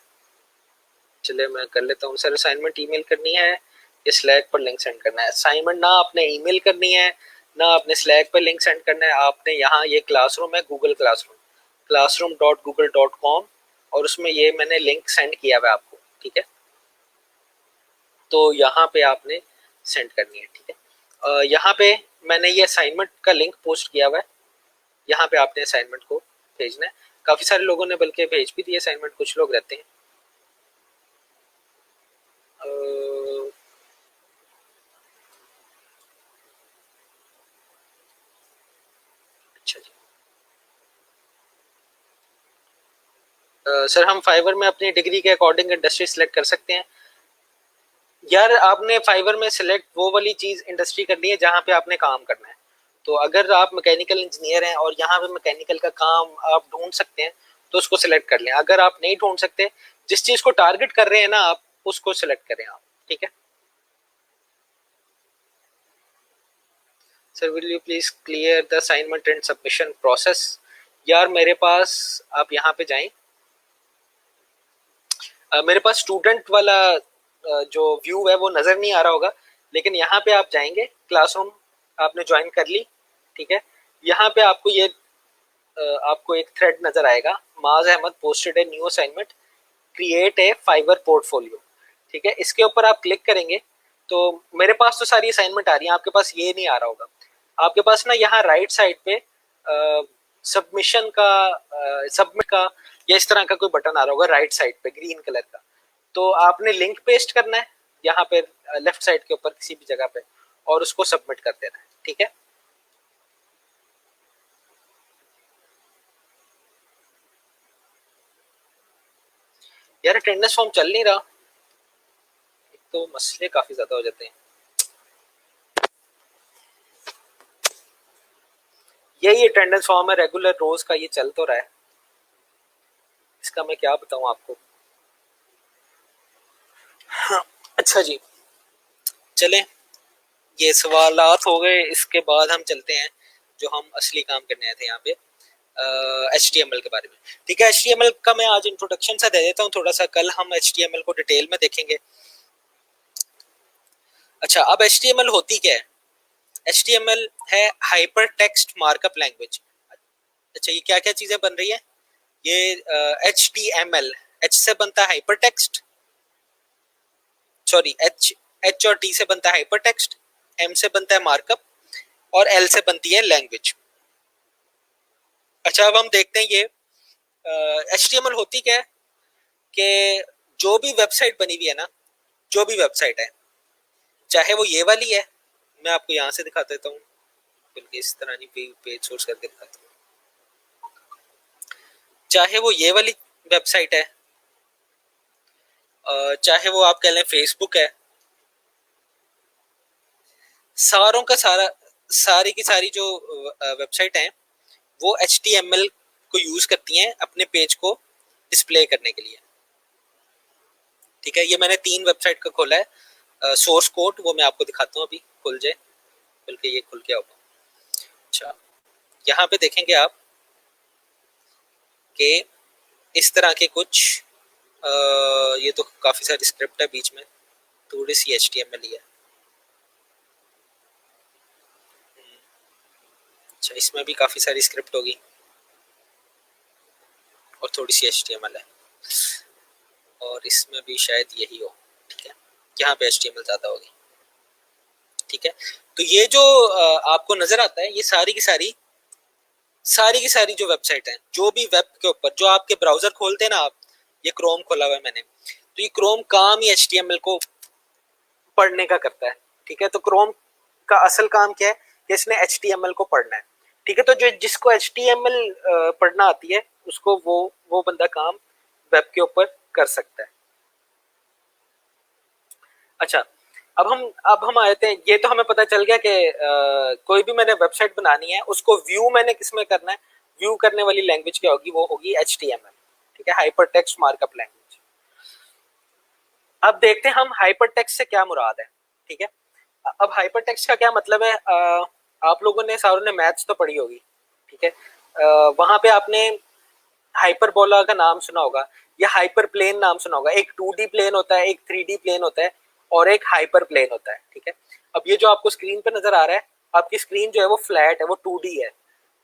चले मैं कर लेता हूँ। सर असाइनमेंट ईमेल करनी है या स्लैक पर लिंक सेंड करना है? असाइनमेंट ना आपने ईमेल करनी है ना आपने स्लैक पर लिंक सेंड करना है। आपने यहाँ ये क्लासरूम है, गूगल क्लासरूम, classroom.google.com, और उसमें ये मैंने लिंक सेंड किया हुआ आपको। ठीक है, तो यहाँ पे आपने सेंड करनी है। ठीक है, यहाँ पे मैंने ये असाइनमेंट का लिंक पोस्ट किया हुआ है, यहाँ पे आपने असाइनमेंट को भेजना है। काफी सारे लोगों ने बल्कि भेज भी दिए असाइनमेंट, कुछ लोग रहते हैं। अच्छा जी, सर हम फाइवर में अपनी डिग्री के अकॉर्डिंग इंडस्ट्री सिलेक्ट कर सकते हैं? यार आपने फाइवर में सिलेक्ट वो वाली चीज इंडस्ट्री करनी है जहाँ पे आपने काम करना है। तो अगर आप मैकेनिकल इंजीनियर हैं और यहाँ पे मैकेनिकल का काम आप ढूंढ सकते हैं, तो उसको सिलेक्ट कर लें। अगर आप नहीं ढूंढ सकते, जिस चीज को टारगेट कर रहे हैं ना आप, उसको सिलेक्ट करें आप। ठीक है, sir will you please clear the assignment and submission process? यार मेरे पास, आप यहाँ पे जाएं, मेरे पास स्टूडेंट वाला जो व्यू है वो नजर नहीं आ रहा होगा, लेकिन यहाँ पे आप जाएंगे, क्लासरूम आपने ज्वाइन कर ली। ठीक है, यहाँ पे आपको ये आपको एक थ्रेड नजर आएगा, Maaz Ahmed posted a new assignment, create a Fiverr portfolio. ठीक है, इसके ऊपर आप क्लिक करेंगे तो मेरे पास तो सारी असाइनमेंट आ रही है, आपके पास ये नहीं आ रहा होगा। आपके पास ना यहाँ राइट साइड पे सबमिशन का सबमिट का या इस तरह का कोई बटन आ रहा होगा राइट साइड पे ग्रीन कलर का। तो आपने लिंक पेस्ट करना है यहाँ पे लेफ्ट साइड के ऊपर किसी भी जगह पे और उसको सबमिट कर देना है। ठीक है, यार अटेंडेंस फॉर्म चल नहीं रहा, एक तो मसले काफी ज्यादा हो जाते हैं। यही अटेंडेंस फॉर्म है रेगुलर रोज का, ये चल तो रहा है, इसका मैं क्या बताऊं आपको। हाँ, अच्छा जी, चलें, ये सवालात हो गए, इसके बाद हम चलते हैं जो हम असली काम करने आए थे यहाँ पे, HTML के बारे में। ठीक है, HTML का मैं आज इंट्रोडक्शन सा दे देता हूँ थोड़ा सा, कल हम HTML को डिटेल में देखेंगे। अच्छा, अब HTML होती क्या है? HTML है हाइपर टेक्स्ट मार्कअप लैंग्वेज। अच्छा, ये क्या क्या चीजें बन रही है? ये HTML, H से बनता है हाइपर टेक्स्ट, सॉरी H और T से बनता है हाइपर टेक्स्ट, M से बनता है मार्कअप और L से बनती है लैंग्वेज। अच्छा, अब हम देखते हैं ये HTML होती क्या है कि जो भी वेबसाइट बनी हुई है ना, जो भी वेबसाइट है, चाहे वो ये वाली है, मैं आपको यहाँ से दिखा देता हूँ, बल्कि इस तरह नहीं, पेज सोर्स करके दिखाता हूँ, चाहे वो ये वाली वेबसाइट है, चाहे वो आप कह लें फेसबुक है, सारों का सारा, सारी की सारी जो वेबसाइट हैं वो HTML को यूज करती हैं अपने पेज को डिस्प्ले करने के लिए। ठीक है, ये मैंने 3 वेबसाइट का खोला है, सोर्स कोड वो मैं आपको दिखाता हूँ, अभी खुल जाए, बल्कि ये खुल गया होगा। अच्छा, यहाँ पे देखेंगे आप कि इस तरह के कुछ ये तो काफी सारी स्क्रिप्ट है, बीच में थोड़ी सी HTML ही है। अच्छा, इसमें भी काफी सारी स्क्रिप्ट होगी और थोड़ी सी HTML है, और इसमें भी शायद यही हो। ठीक है, यहाँ पे HTML ज्यादा होगी। ठीक है, तो ये जो आपको नजर आता है, ये सारी की सारी जो वेबसाइट है, जो भी वेब के ऊपर जो आपके ब्राउजर खोलते हैं ना आप, ये क्रोम खोला हुआ है मैंने, तो ये क्रोम काम ही HTML को पढ़ने का करता है। ठीक है, तो क्रोम का असल काम क्या है कि इसने HTML को पढ़ना है। ठीक है, तो जो जिसको HTML पढ़ना आती है उसको वो बंदा काम वेब के ऊपर कर सकता है। अच्छा, अब हम आते हैं, ये तो हमें पता चल गया कि कोई भी मैंने वेबसाइट बनानी है उसको व्यू मैंने किसमें करना है, व्यू करने वाली लैंग्वेज क्या होगी, वो होगी HTML। ठीक है, हाइपर टेक्स्ट मार्कअप लैंग्वेज। अब देखते हैं हम हाइपर टेक्स्ट से क्या मुराद है। ठीक है, अब हाइपर टेक्स्ट का क्या मतलब है, आप लोगों ने सारों ने मैथ्स तो पढ़ी होगी। ठीक है, वहां पे आपने हाइपरबोला का नाम सुना होगा या हाइपर प्लेन नाम सुना होगा। एक 2D प्लेन होता है, एक 3D प्लेन होता है और एक हाइपर प्लेन होता है। ठीक है, अब ये जो आपको स्क्रीन पे नजर आ रहा है, आपकी स्क्रीन जो है वो फ्लैट है, वो 2D है।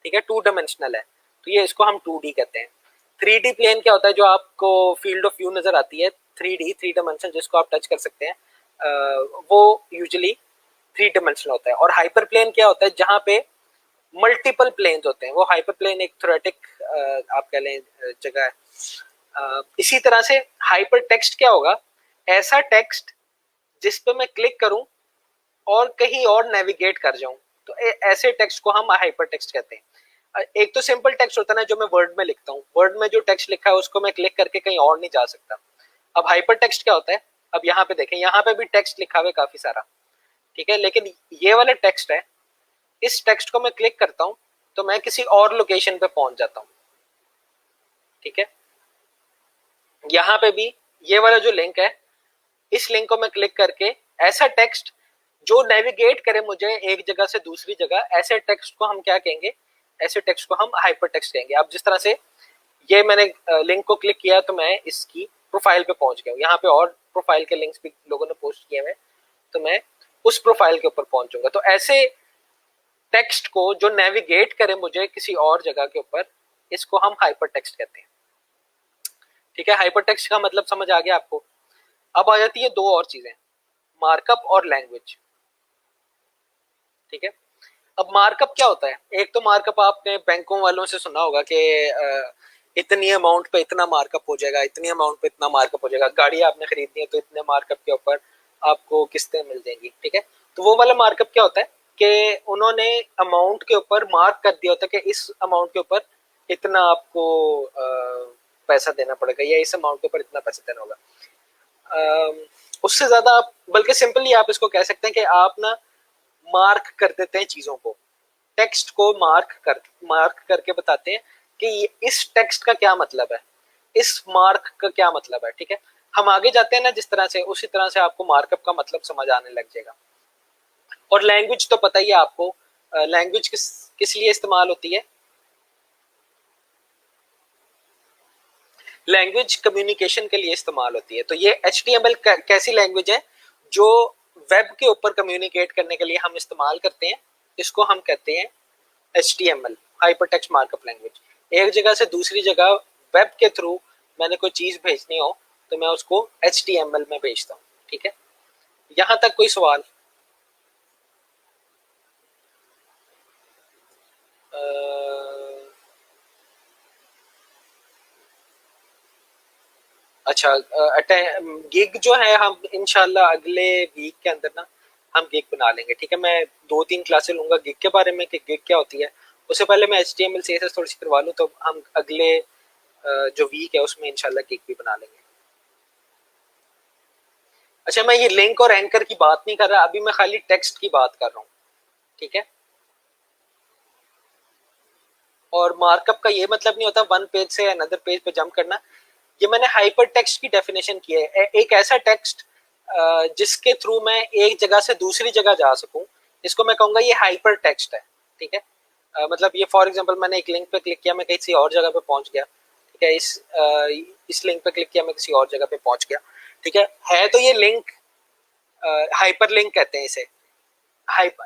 ठीक है, 2 डायमेंशनल है, तो ये इसको हम 2D कहते हैं। 3D प्लेन क्या होता है, जो आपको फील्ड ऑफ व्यू नजर आती है 3 डायमेंशन जिसको आप टच कर सकते हैं, वो यूजुअली 3 डायमेंशनल होता है। और हाइपर प्लेन क्या होता है, जहां पे मल्टीपल प्लेन्स होते हैं, वो हाइपर प्लेन एक थ्योरेटिक आप कह लें जगह है। इसी तरह से हाइपर टेक्स्ट क्या होगा, ऐसा टेक्स्ट जिस पे मैं क्लिक करूं और कहीं और नेविगेट कर जाऊं, तो ऐसे टेक्स्ट को हम हाइपर टेक्स्ट कहते हैं। एक तो सिंपल टेक्स्ट होता है ना, जो मैं वर्ड में लिखता हूँ, वर्ड में जो टेक्स्ट लिखा है उसको मैं क्लिक करके कहीं और नहीं जा सकता। अब हाइपर टेक्स्ट क्या होता है, अब यहाँ पे देखें, यहाँ पे भी टेक्स्ट लिखा हुआ है काफी सारा। ठीक है, लेकिन ये वाला टेक्स्ट है, इस टेक्स्ट को मैं क्लिक करता हूं तो मैं किसी और लोकेशन पे पहुंच जाता हूं। ठीक है, यहां पे भी ये वाला जो लिंक है, इस लिंक को मैं क्लिक करके ऐसा टेक्स्ट जो नेविगेट करे मुझे एक जगह से दूसरी जगह, ऐसे टेक्स्ट को हम क्या कहेंगे, ऐसे टेक्स्ट को हम हाइपर टेक्स्ट कहेंगे। अब जिस तरह से ये मैंने लिंक को क्लिक किया तो मैं इसकी प्रोफाइल पे पहुंच गया हूं, यहाँ पे और प्रोफाइल के लिंक्स भी लोगों ने पोस्ट किए हुए, तो मैं उस प्रोफाइल के ऊपर पहुंचूंगा। तो ऐसे टेक्स्ट को जो नेविगेट करे मुझे किसी और जगह के ऊपर, इसको हम हाइपर टेक्स्ट कहते हैं। ठीक है, हाइपर टेक्स्ट का मतलब समझ आ गया आपको। अब आ जाती है दो और चीजें, मार्कअप और लैंग्वेज। ठीक है, अब मार्कअप क्या होता है? एक तो मार्कअप आपने बैंकों वालों से सुना होगा कि इतनी अमाउंट पे इतना मार्कअप हो जाएगा, इतनी अमाउंट पे इतना मार्कअप हो जाएगा, गाड़ी आपने खरीदनी है तो इतने मार्कअप के ऊपर आपको किस्तें मिल जाएंगी। ठीक है, तो वो वाला मार्कअप क्या होता है कि उन्होंने अमाउंट के ऊपर मार्क कर दिया होता है कि इस अमाउंट के ऊपर इतना आपको पैसा देना पड़ेगा या इस अमाउंट के ऊपर इतना पैसा देना होगा। उससे ज्यादा आप, बल्कि सिंपली आप इसको कह सकते हैं कि आप ना मार्क कर देते हैं चीजों को, टेक्स्ट को मार्क करके बताते हैं कि इस टेक्स्ट का क्या मतलब है, इस मार्क का क्या मतलब है। ठीक है, हम आगे जाते हैं ना जिस तरह से, उसी तरह से आपको मार्कअप का मतलब समझ आने लग जाएगा। और लैंग्वेज तो पता ही है आपको, लैंग्वेज किस किस लिए इस्तेमाल होती है? लैंग्वेज कम्युनिकेशन के लिए इस्तेमाल होती है। तो ये HTML कैसी लैंग्वेज है जो वेब के ऊपर कम्युनिकेट करने के लिए हम इस्तेमाल करते हैं, इसको हम कहते हैं HTML, hyper text markup language. एक जगह से दूसरी जगह वेब के थ्रू मैंने कोई चीज भेजनी हो तो मैं उसको HTML में भेजता हूँ। ठीक है, यहां तक कोई सवाल? अच्छा, गिग जो है हम इंशाल्लाह अगले वीक के अंदर ना हम गिग बना लेंगे। ठीक है, मैं 2-3 क्लासेस लूंगा गिग के बारे में कि गिग क्या होती है। उससे पहले मैं HTML CSS थोड़ी सी करवा लूँ तो हम अगले जो वीक है उसमें इंशाल्लाह गिग भी बना लेंगे। अच्छा, मैं ये लिंक और एंकर की बात नहीं कर रहा, अभी मैं खाली टेक्स्ट की बात कर रहा हूँ। ठीक है, और मार्कअप का ये मतलब नहीं होता वन पेज से अनदर पेज पे जंप करना। ये मैंने हाइपर टेक्स्ट की डेफिनेशन की है, एक ऐसा टेक्स्ट जिसके थ्रू मैं एक जगह से दूसरी जगह जा सकूं, इसको मैं कहूंगा ये हाइपर टेक्स्ट है। ठीक है, मतलब ये फॉर एग्जांपल मैंने एक लिंक पे क्लिक किया, मैं किसी और जगह पे पहुंच गया। ठीक है, इस लिंक पे क्लिक किया, मैं किसी और जगह पे पहुंच गया। ठीक है तो ये लिंक हाइपर लिंक कहते हैं इसे,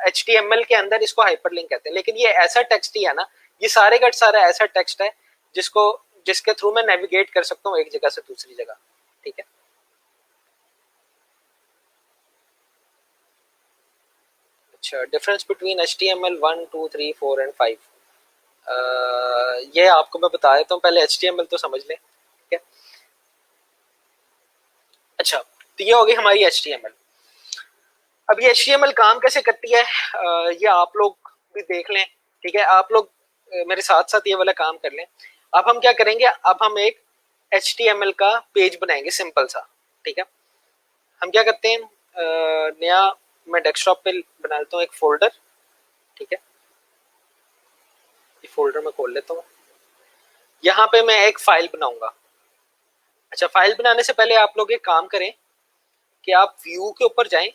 HTML के अंदर इसको हाइपर लिंक कहते हैं। लेकिन ये ऐसा टेक्स्ट ही है ना, ये सारे का सारा ऐसा टेक्स्ट है जिसको जिसके थ्रू मैं नेविगेट कर सकता हूँ एक जगह से दूसरी जगह। ठीक है, अच्छा, डिफरेंस बिटवीन HTML 1 2 3 4 एंड 5, ये आपको मैं बता देता हूँ, पहले HTML तो समझ लें। ठीक है, अच्छा, तो ये हो गई हमारी HTML। अब ये HTML काम कैसे करती है, ये आप लोग भी देख लें। ठीक है, आप लोग मेरे साथ साथ ये वाला काम कर लें। अब हम क्या करेंगे, अब हम एक HTML का पेज बनाएंगे सिंपल सा। ठीक है, हम क्या करते हैं, नया मैं डेस्कटॉप पे बना लेता हूँ एक फोल्डर। ठीक है, ये फोल्डर मैं खोल लेता हूँ, यहाँ पे मैं एक फाइल बनाऊंगा। अच्छा, फाइल बनाने से पहले आप लोग एक काम करें कि आप व्यू के ऊपर जाएं,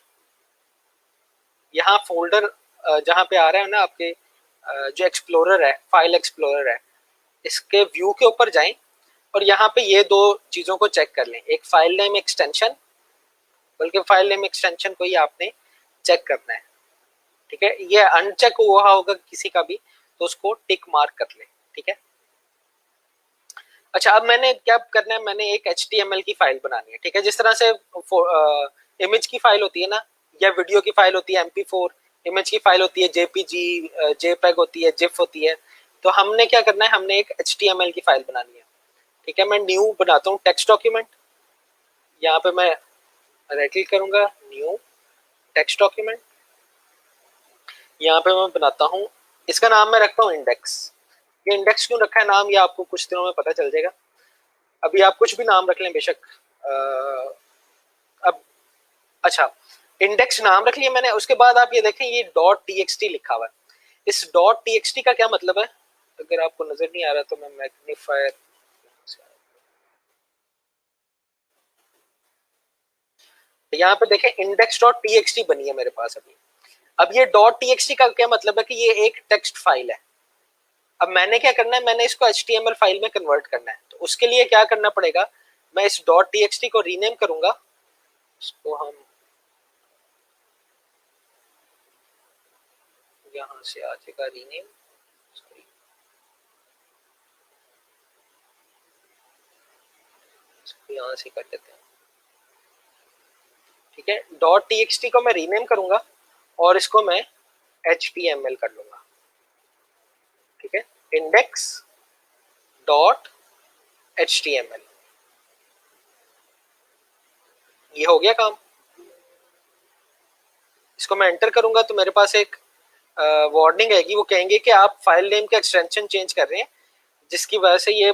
यहाँ फोल्डर जहाँ पे आ रहा है ना आपके, जो एक्सप्लोरर है, फाइल एक्सप्लोरर है, इसके व्यू के ऊपर जाएं और यहाँ पे ये दो चीजों को चेक कर लें, एक फाइल नेम एक्सटेंशन, बल्कि फाइल नेम एक्सटेंशन को ही आपने चेक करना है। ठीक है, ये अनचेक हुआ होगा किसी का भी तो उसको टिक मार्क कर ले। ठीक है, अच्छा, अब मैंने क्या करना है, मैंने एक HTML की फाइल बनानी है। ठीक है, जिस तरह से इमेज की फाइल होती है ना, या वीडियो की फाइल होती है MP4, इमेज की फाइल होती है JPG, JPEG होती है, जिफ होती है, तो हमने क्या करना है, हमने एक HTML की फाइल बनानी है। ठीक है, मैं न्यू बनाता हूँ टेक्स्ट डॉक्यूमेंट, यहाँ पे मैं राइट क्लिक करूंगा, न्यू टेक्स्ट डॉक्यूमेंट, यहाँ पे मैं बनाता हूँ, इसका नाम मैं रखता हूँ इंडेक्स। ये इंडेक्स क्यों रखा है नाम, ये आपको कुछ दिनों में पता चल जाएगा, अभी आप कुछ भी नाम रख लें बेशक। अब अच्छा, इंडेक्स नाम रख लिया मैंने, उसके बाद आप ये देखें ये .txt लिखा हुआ है। इस .txt का क्या मतलब है, अगर आपको नजर नहीं आ रहा तो मैं मैग्नीफायर, यहाँ पे देखें index.txt बनी है मेरे पास अभी। अब ये .txt का क्या मतलब है कि ये एक टेक्स्ट फाइल है। अब मैंने क्या करना है, मैंने इसको HTML फाइल में कन्वर्ट करना है, तो उसके लिए क्या करना पड़ेगा, मैं इस .txt को रीनेम करूंगा, इसको हम यहाँ से आ जाएगा रीनेम, सॉरी, इसको यहाँ से कर देते हैं, ठीक है, डॉट टीएक्सटी को मैं रीनेम करूंगा और इसको मैं HTML कर लूंगा। ठीक है, इंडेक्स डॉट HTML, ये हो गया काम। इसको मैं एंटर करूंगा तो मेरे पास एक वार्निंग आएगी, वो कहेंगे कि आप फाइल नेम का एक्सटेंशन चेंज कर रहे हैं जिसकी वजह से ये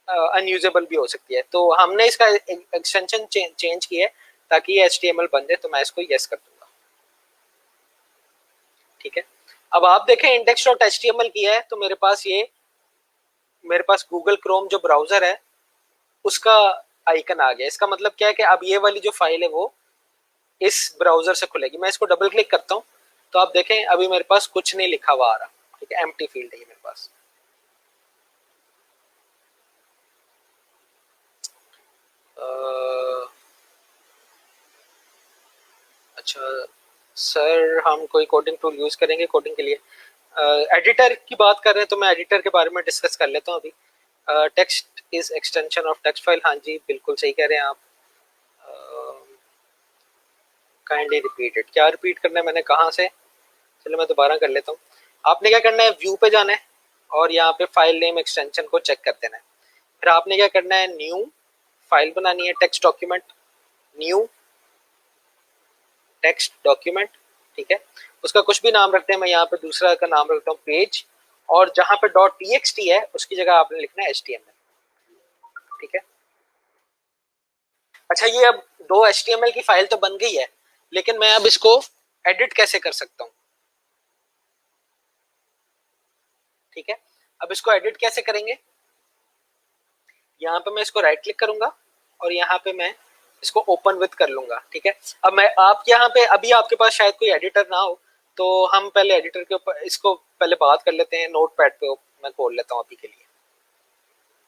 अनयूजेबल भी हो सकती है। तो हमने इसका एक्सटेंशन चेंज किया है ताकि ये HTML बन जाए, तो मैं इसको यस कर दूंगा। ठीक है, अब आप देखें इंडेक्स डॉट HTML किया है तो मेरे पास गूगल क्रोम जो ब्राउजर है उसका आइकन आ गया। इसका मतलब क्या है कि अब ये वाली जो फाइल है वो इस ब्राउजर से खुलेगी। मैं इसको डबल क्लिक करता हूँ तो आप देखें अभी मेरे पास कुछ नहीं लिखा हुआ आ रहा। ठीक है, एम्प्टी फील्ड है ये मेरे पास। अच्छा सर, हम कोई कोडिंग टूल यूज करेंगे कोडिंग के लिए? एडिटर की बात कर रहे हैं तो मैं एडिटर के बारे में डिस्कस कर लेता हूँ अभी। Text is extension of text file, हाँ जी बिल्कुल सही कह रहे हैं आप। काइंडली रिपीटेड, क्या रिपीट करना है मैंने, कहाँ से? चलो मैं दोबारा कर लेता हूँ। आपने क्या करना है, व्यू पे जाना है और यहाँ पे फाइल नेम एक्सटेंशन को चेक कर देना है। फिर आपने क्या करना है, न्यू फाइल बनानी है, text document, new text document. ठीक है, उसका कुछ भी नाम रखते हैं, मैं यहाँ पे दूसरा का नाम रखता हूँ पेज, और जहां पे डॉट टीएक्सटी है उसकी जगह आपने लिखना है HTML। ठीक है, अच्छा ये अब दो HTML की फाइल तो बन गई है, लेकिन मैं अब इसको एडिट कैसे कर सकता हूँ? ठीक है, अब इसको एडिट कैसे करेंगे, यहाँ पे मैं इसको राइट क्लिक करूंगा और यहाँ पे मैं इसको ओपन विद कर लूंगा। ठीक है, अब मैं आप यहाँ पे अभी आपके पास शायद कोई एडिटर ना हो तो हम पहले एडिटर के ऊपर इसको पहले बात कर लेते हैं। नोट पैड पे मैं खोल लेता हूँ अभी के लिए।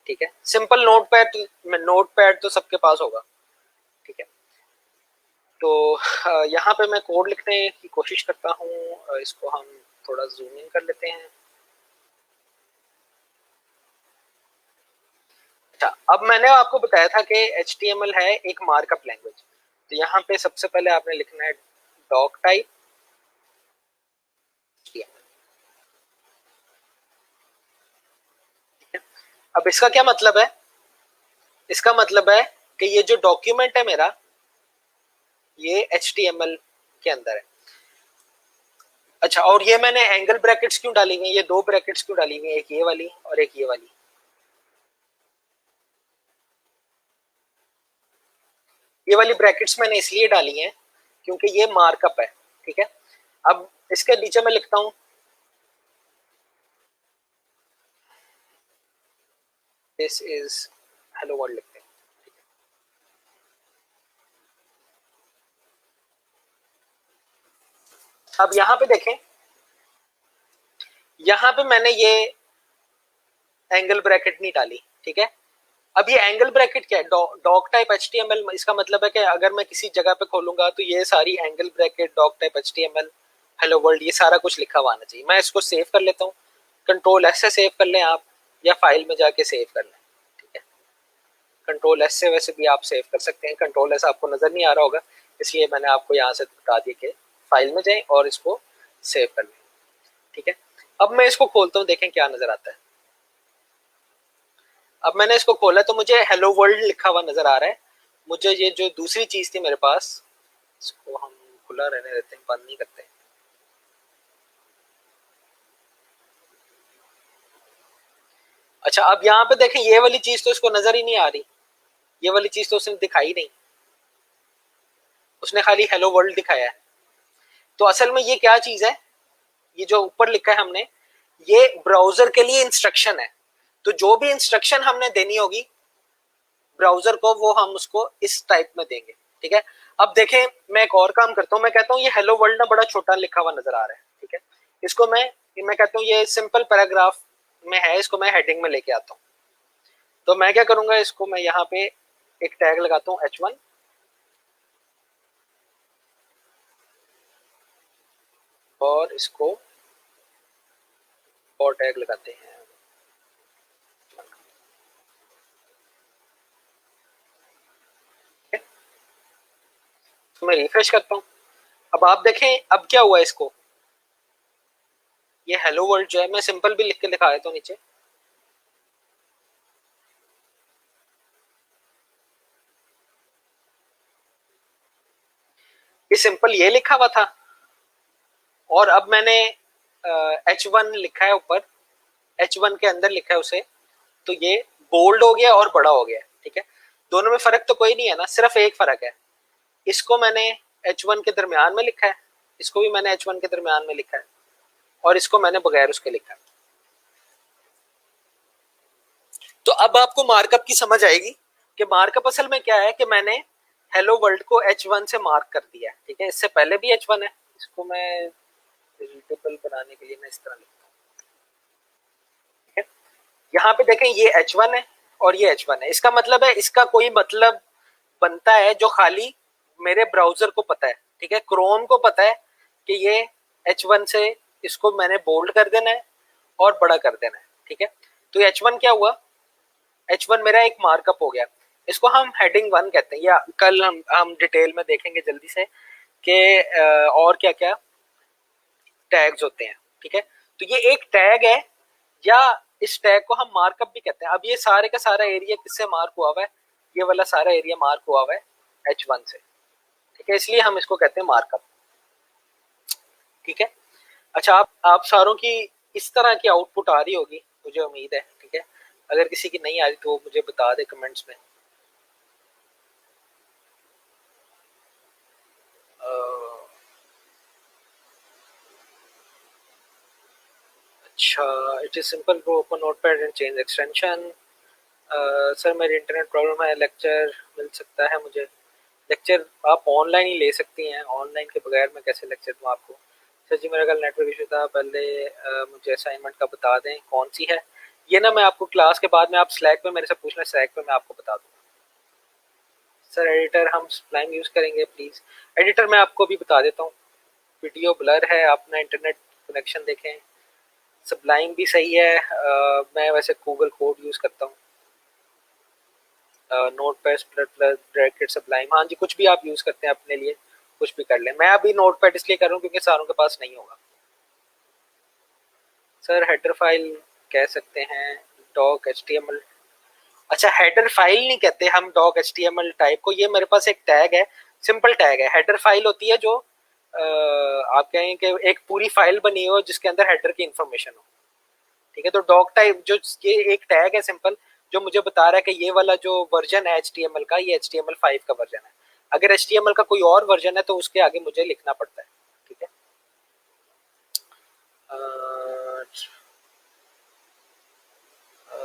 ठीक है, सिंपल नोट पैड तो सबके पास होगा। ठीक है, तो यहाँ पे मैं कोड लिखने की कोशिश करता हूँ। इसको हम थोड़ा जूम इन कर लेते हैं। अच्छा, अब मैंने आपको बताया था कि HTML है एक मार्कअप लैंग्वेज, तो यहाँ पे सबसे पहले आपने लिखना है डॉक टाइप HTML। अब इसका क्या मतलब है, इसका मतलब है कि ये जो डॉक्यूमेंट है मेरा ये HTML के अंदर है। अच्छा, और ये मैंने एंगल ब्रैकेट्स क्यों डाली हुई है, ये दो ब्रैकेट्स क्यों डाली हुई है, एक ये वाली और एक ये वाली? ये वाली ब्रैकेट्स मैंने इसलिए डाली हैं क्योंकि ये मार्कअप है। ठीक है, अब इसके नीचे मैं लिखता हूं दिस इज हेलो वर्ल्ड लिखते हैं। अब यहां पे देखें, यहां पे मैंने ये एंगल ब्रैकेट नहीं डाली। ठीक है, अब ये एंगल ब्रैकेट क्या है, डॉक टाइप HTML, इसका मतलब है कि अगर मैं किसी जगह पे खोलूंगा तो ये सारी angle bracket doc type HTML hello world ये सारा कुछ लिखा हुआ आना चाहिए। मैं इसको सेव कर लेता हूँ, कंट्रोल S से सेव कर लें आप, या फाइल में जाके सेव कर लें। ठीक है, कंट्रोल S से वैसे भी आप सेव कर सकते हैं, कंट्रोल S आपको नजर नहीं आ रहा होगा इसलिए मैंने आपको यहाँ से बता दिया कि फाइल में जाएं और इसको सेव कर लें। ठीक है, अब मैं इसको खोलता हूँ, देखें क्या नजर आता है। अब मैंने इसको खोला तो मुझे हेलो वर्ल्ड लिखा हुआ नजर आ रहा है। मुझे ये जो दूसरी चीज थी मेरे पास, इसको हम खुला रहने देते हैं, बंद नहीं करते। अच्छा, अब यहाँ पे देखें ये वाली चीज तो इसको नजर ही नहीं आ रही, ये वाली चीज तो उसने दिखाई नहीं, उसने खाली हेलो वर्ल्ड दिखाया है। तो असल में ये क्या चीज है, ये जो ऊपर लिखा है हमने, ये ब्राउजर के लिए इंस्ट्रक्शन है। तो जो भी इंस्ट्रक्शन हमने देनी होगी ब्राउजर को वो हम उसको इस टाइप में देंगे। ठीक है, अब देखें मैं एक और काम करता हूँ, मैं कहता हूँ ये हेलो वर्ल्ड ना बड़ा छोटा लिखा हुआ नजर आ रहा है। ठीक है, इसको मैं कहता हूँ ये सिंपल पैराग्राफ में है, इसको मैं हेडिंग में लेके आता हूँ। तो मैं क्या करूंगा, इसको मैं यहाँ पे एक टैग लगाता हूँ H1 और इसको और टैग लगाते हैं। तो मैं रिफ्रेश करता हूँ। अब आप देखें अब क्या हुआ इसको, ये हेलो वर्ल्ड जो है, मैं सिंपल भी लिख के दिखा देता हूँ नीचे। ये सिंपल ये लिखा हुआ था और अब मैंने H1 लिखा है ऊपर, H1 के अंदर लिखा है उसे, तो ये बोल्ड हो गया और बड़ा हो गया। ठीक है, दोनों में फर्क तो कोई नहीं है ना, सिर्फ एक फर्क है, इसको मैंने H1 के दरमियान में लिखा है, इसको भी मैंने H1 के दरमियान में लिखा है, और इसको मैंने बगैर उसके लिखा है। तो अब आपको मार्कअप की समझ आएगी कि मार्कअप असल में क्या है, कि मैंने हेलो वर्ल्ड को H1 से मार्क कर दिया है। ठीक है, इससे पहले भी H1 है, इसको मैं रीडेबल बनाने के लिए मैं इस तरह लिखता हूँ। ठीक है, यहाँ पे देखें ये H1 है और ये H1 है, इसका मतलब है, इसका कोई मतलब बनता है जो खाली मेरे ब्राउजर को पता है। ठीक है, क्रोम को पता है कि ये H1 से इसको मैंने बोल्ड कर देना है और बड़ा कर देना है। ठीक है, तो H1 क्या हुआ, H1 मेरा एक मार्कअप हो गया, इसको हम हेडिंग 1 कहते हैं, या कल हम डिटेल में देखेंगे जल्दी से कि और क्या क्या टैग्स होते हैं। ठीक है, तो ये एक टैग है, या इस टैग को हम मार्कअप भी कहते हैं। अब ये सारे का सारा एरिया किससे मार्क हुआ हुआ है, ये वाला सारा एरिया मार्क हुआ हुआ है H1 से। ठीक है, इसलिए हम इसको कहते हैं मार्कअप। ठीक है, अच्छा आप सारों की इस तरह की आउटपुट आ रही होगी, मुझे उम्मीद है। ठीक है, अगर किसी की नहीं आ रही तो वो मुझे बता दे कमेंट्स में। अच्छा, it is simple to open notepad and change extension. Sir मेरी इंटरनेट प्रॉब्लम है, लेक्चर मिल सकता है मुझे? लेक्चर आप ऑनलाइन ही ले सकती हैं, ऑनलाइन के बगैर मैं कैसे लेक्चर दूँ आपको? सर जी मेरा कल नेटवर्क इशू था, पहले मुझे असाइनमेंट का बता दें कौन सी है। ये ना मैं आपको क्लास के बाद में, आप स्लैक पे मेरे से पूछना, स्लैक पे मैं आपको बता दूँगा। सर एडिटर हम सब्लाइम यूज़ करेंगे प्लीज़। एडिटर मैं आपको भी बता देता हूँ, वीडियो ब्लर है, अपना इंटरनेट कनेक्शन देखें। सब्लाइम भी सही है, मैं वैसे गूगल कोड यूज़ करता हूँ, note pad plus plus bracket sublime, हाँ जी कुछ भी आप यूज़ करते हैं अपने लिए कुछ भी कर लें। मैं अभी नोट पैड इसलिए कर रहा हूँ क्योंकि सारों के पास नहीं होगा। सर हेडर फाइल कह सकते हैं, डॉक HTML। अच्छा, हेडर फाइल नहीं कहते हम डॉक HTML टाइप को, ये मेरे पास एक टैग है, सिंपल टैग है। हेडर फाइल होती है जो आप कहें कि एक पूरी फाइल बनी हो जिसके अंदर हेडर की इंफॉर्मेशन हो। ठीक है, तो डॉक टाइप जो ये एक टैग है सिंपल, जो मुझे बता रहा है कि ये वाला जो वर्जन है HTML का, ये HTML5 का वर्जन है। अगर HTML का कोई और वर्जन है तो उसके आगे मुझे लिखना पड़ता है। ठीक है,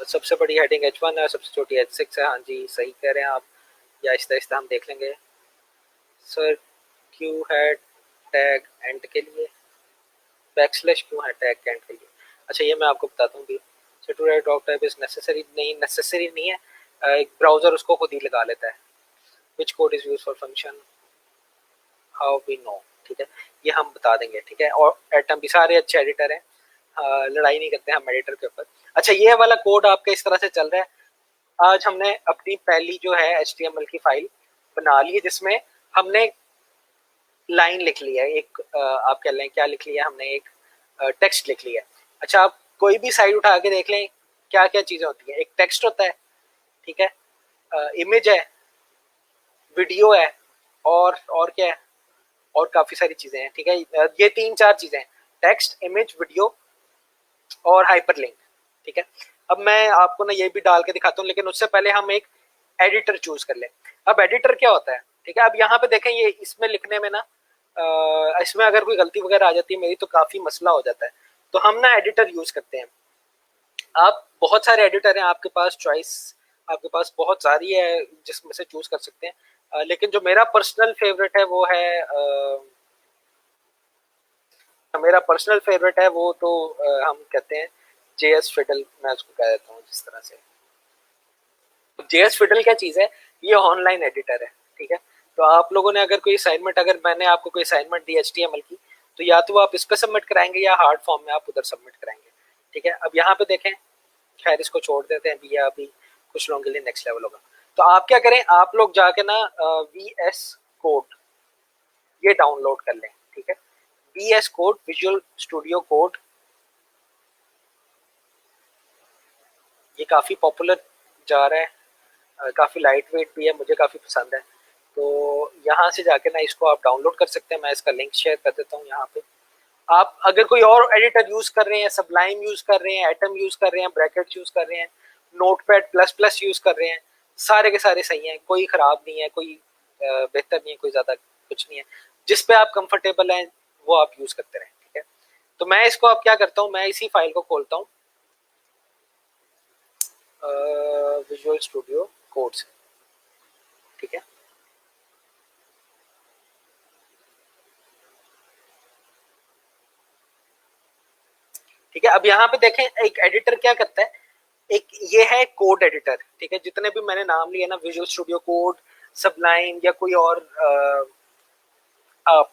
सबसे बड़ी हेडिंग H1 है, सबसे छोटी H6 है। हाँ जी सही कह रहे हैं आप, या आहिस्ता आहिस्ता हम देख लेंगे। सर क्यों है टैग एंड के लिए, बैकस्लैश क्यों है टैग एंड के लिए? अच्छा ये मैं आपको बताता हूँ भी। Sir to write doc type is necessary, नहीं नेसेसरी नहीं है, एक ब्राउजर उसको खुद ही लगा लेता है। Which code is use for function, how we know. ठीक है, ये हम बता देंगे। ठीक है, और एटम भी सारे अच्छे एडिटर हैं, लड़ाई नहीं करते हम एडिटर के ऊपर। अच्छा ये वाला कोड आपके इस तरह से चल रहा है, आज हमने अपनी पहली जो है HTML की फाइल बना ली है, जिसमें हमने लाइन लिख ली है एक, आप कह लें क्या लिख लिया हमने, एक टेक्स्ट लिख लिया है। अच्छा आप कोई भी साइड उठा के देख लें, क्या क्या चीजें होती हैं, एक टेक्स्ट होता है, ठीक है, इमेज है, वीडियो है, और क्या है, और काफी सारी चीजें हैं। ठीक है, ये 3-4 चीजें हैं, टेक्स्ट, इमेज, वीडियो और हाइपरलिंक। ठीक है, अब मैं आपको ना ये भी डाल के दिखाता हूँ, लेकिन उससे पहले हम एक एडिटर चूज कर लें। अब एडिटर क्या होता है? ठीक है, अब यहाँ पे देखें, ये इसमें लिखने में ना, इसमें अगर कोई गलती वगैरह आ जाती है मेरी तो काफी मसला हो जाता है, तो हम ना एडिटर यूज करते हैं। आप बहुत सारे एडिटर हैं आपके पास, चॉइस आपके पास बहुत सारी है जिसमें से चूज कर सकते हैं, लेकिन जो मेरा पर्सनल फेवरेट है वो है, मेरा पर्सनल फेवरेट है वो तो हम कहते हैं JS फिडल, मैं उसको कह देता हूँ जिस तरह से। JS फिडल क्या चीज़ है, ये ऑनलाइन एडिटर है। ठीक है, तो आप लोगों ने अगर कोई असाइनमेंट, अगर मैंने आपको कोई असाइनमेंट दी HTML की, तो या तो आप इस पर सबमिट कराएंगे या हार्ड फॉर्म में आप उधर सबमिट कराएंगे। ठीक है, अब यहाँ पे देखें, खैर इसको छोड़ देते हैं भैया, अभी कुछ लोगों के लिए नेक्स्ट लेवल होगा। तो आप क्या करें, आप लोग जाके ना VS कोड, ये डाउनलोड कर लें, ठीक है। VS code, visual studio code, ये काफ़ी पॉपुलर जा रहा है, काफ़ी लाइट वेट भी है, मुझे काफ़ी पसंद है। तो यहाँ से जाके ना इसको आप डाउनलोड कर सकते हैं, मैं इसका लिंक शेयर कर देता हूँ यहाँ पे। आप अगर कोई और एडिटर यूज़ कर रहे हैं, सबलाइम यूज़ कर रहे हैं, एटम यूज़ कर रहे हैं, ब्रैकेट यूज़ कर रहे हैं, नोटपैड प्लस प्लस यूज़ कर रहे हैं, सारे के सारे सही हैं, कोई ख़राब नहीं है, कोई बेहतर नहीं है, कोई ज़्यादा कुछ नहीं है। जिस पे आप कंफर्टेबल हैं वो आप यूज़ करते रहें, ठीक है। तो मैं इसको अब क्या करता हूँ, मैं इसी फाइल को खोलता हूँ विजुअल स्टूडियो कोड से, ठीक है। ठीक है, अब यहाँ पे देखें एक एडिटर क्या करता है, एक ये है कोड एडिटर, ठीक है। जितने भी मैंने नाम लिए ना, विजुअल स्टूडियो कोड, सबलाइन या कोई और आप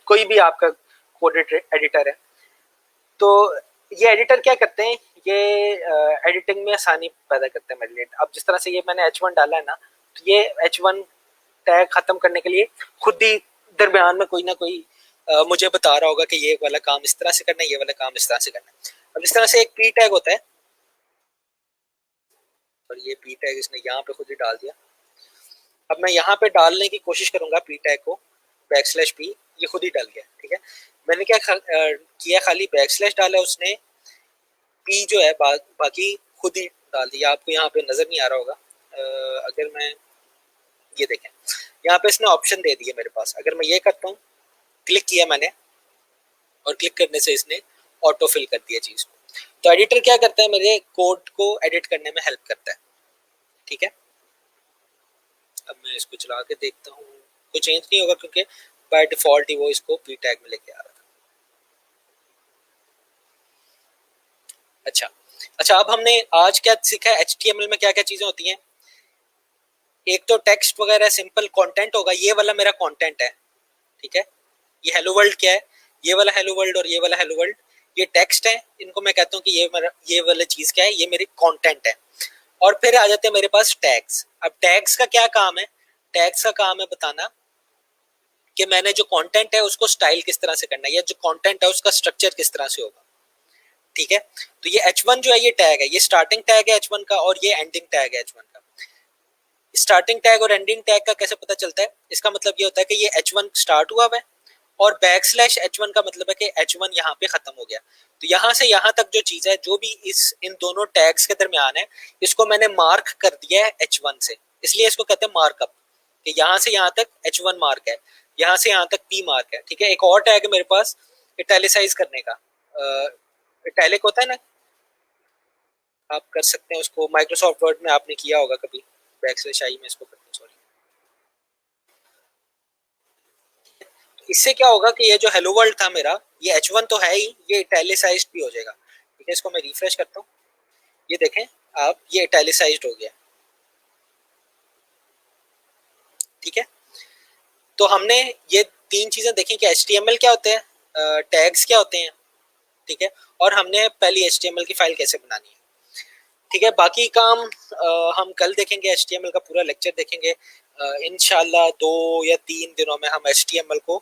कोई भी आपका कोड एडिटर है, तो ये एडिटर क्या करते हैं, ये एडिटिंग में आसानी पैदा करते हैं मेरे लिए। अब जिस तरह से ये मैंने H1 डाला है ना, तो ये H1 टैग खत्म करने के लिए खुद ही दरमियान में कोई ना कोई मुझे बता रहा होगा कि ये वाला काम इस तरह से करना है, ये वाला काम इस तरह से करना है। अब इस तरह से एक पी टैग होता है, और ये पी टैग इसने यहाँ पे खुद ही डाल दिया। अब मैं यहाँ पे डालने की कोशिश करूंगा पी टैग को, \p, ये खुद ही डाल गया, ठीक है। मैंने क्या किया, खाली \, डाला उसने, पी जो है बाकी खुद ही डाल दिया। आपको यहाँ पे नजर नहीं आ रहा होगा, अगर मैं ये देखें, यहाँ पे इसने ऑप्शन दे दिए मेरे पास। अगर मैं ये करता हूँ, क्लिक किया मैंने, और क्लिक करने से इसने ऑटो फिल कर दिया चीज को। तो एडिटर क्या करता है, मेरे कोड को एडिट करने में हेल्प करता है, ठीक है। अब मैं इसको चला के देखता हूँ, कोई चेंज नहीं होगा क्योंकि बाय डिफॉल्ट ही वो इसको पी टैग में लेके आ रहा था। अच्छा अच्छा, अब हमने आज क्या सीखा है, HTML में क्या क्या चीजें होती हैं। एक तो टेक्स्ट वगैरह सिंपल कंटेंट होगा, ये वाला मेरा कंटेंट है, ठीक है। ये हेलो वर्ल्ड क्या है, ये वाला हेलो वर्ल्ड और ये वाला हेलो वर्ल्ड, ये टेक्स्ट है। इनको मैं कहता हूँ कि ये मेरा, ये वाला चीज क्या है, ये मेरी कंटेंट है। और फिर आ जाते हैं मेरे पास टैग्स। अब टैग्स का क्या काम है, टैग्स का काम है बताना कि मैंने जो कंटेंट है उसको स्टाइल किस तरह से करना है, या जो कंटेंट है उसका स्ट्रक्चर किस तरह से होगा, ठीक है। तो ये H1 जो है ये टैग है, ये स्टार्टिंग टैग है H1 का, और ये एंडिंग टैग है H1 का। स्टार्टिंग टैग और एंडिंग टैग का कैसे पता चलता है, इसका मतलब ये होता है कि ये H1 स्टार्ट हुआ है, और \H1 का मतलब है कि H1 यहाँ पे खत्म हो गया। तो यहाँ से यहाँ तक जो चीज है, जो भी इस इन दोनों टैग्स के दरमियान है, इसको मैंने मार्क कर दिया है H1 से, इसलिए इसको कहते हैं मार्कअप, कि यहाँ से यहाँ तक H1 मार्क है, यहाँ से यहाँ तक P मार्क है, ठीक है। एक और टैग है मेरे पास इटैलिसाइज करने का, इटैलिक होता है ना, आप कर सकते हैं उसको, माइक्रोसॉफ्ट वर्ड में आपने किया होगा कभी, \i में इसको करते हैं, सॉरी। इससे क्या होगा कि ये जो हेलो वर्ल्ड था मेरा, ये H1 तो है ही, ये इटैलिसाइज्ड भी हो जाएगा, ठीक है। इसको मैं रिफ्रेश करता हूँ, ये देखें आप, ये इटैलिसाइज्ड हो गया, ठीक है। तो हमने ये तीन चीजें देखी कि HTML क्या होते हैं, टैग्स क्या होते हैं, ठीक है, और हमने पहली HTML की फाइल कैसे बनानी है, ठीक है। बाकी काम हम कल देखेंगे, HTML का पूरा लेक्चर देखेंगे इंशाल्लाह। 2 या 3 दिनों में हम HTML को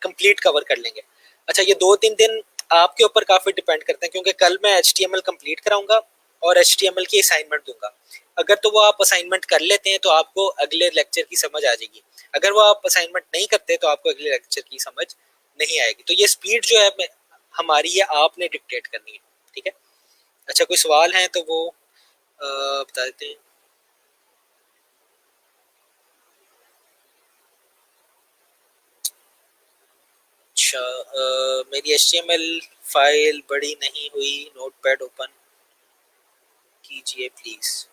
कंप्लीट कवर कर लेंगे। अच्छा, ये 2-3 दिन आपके ऊपर काफी डिपेंड करते हैं, क्योंकि कल मैं HTML कंप्लीट कराऊंगा और HTML की असाइनमेंट दूंगा। अगर तो वो आप असाइनमेंट कर लेते हैं तो आपको अगले लेक्चर की समझ आ जाएगी, अगर वो आप असाइनमेंट नहीं करते तो आपको अगले लेक्चर की समझ नहीं आएगी। तो ये स्पीड जो है हमारी, ये आपने डिक्टेट करनी है, ठीक है। अच्छा, कोई सवाल है तो वो बता देते हैं। अच्छा, मेरी HTML फाइल बड़ी नहीं हुई, नोटपैड ओपन कीजिए प्लीज।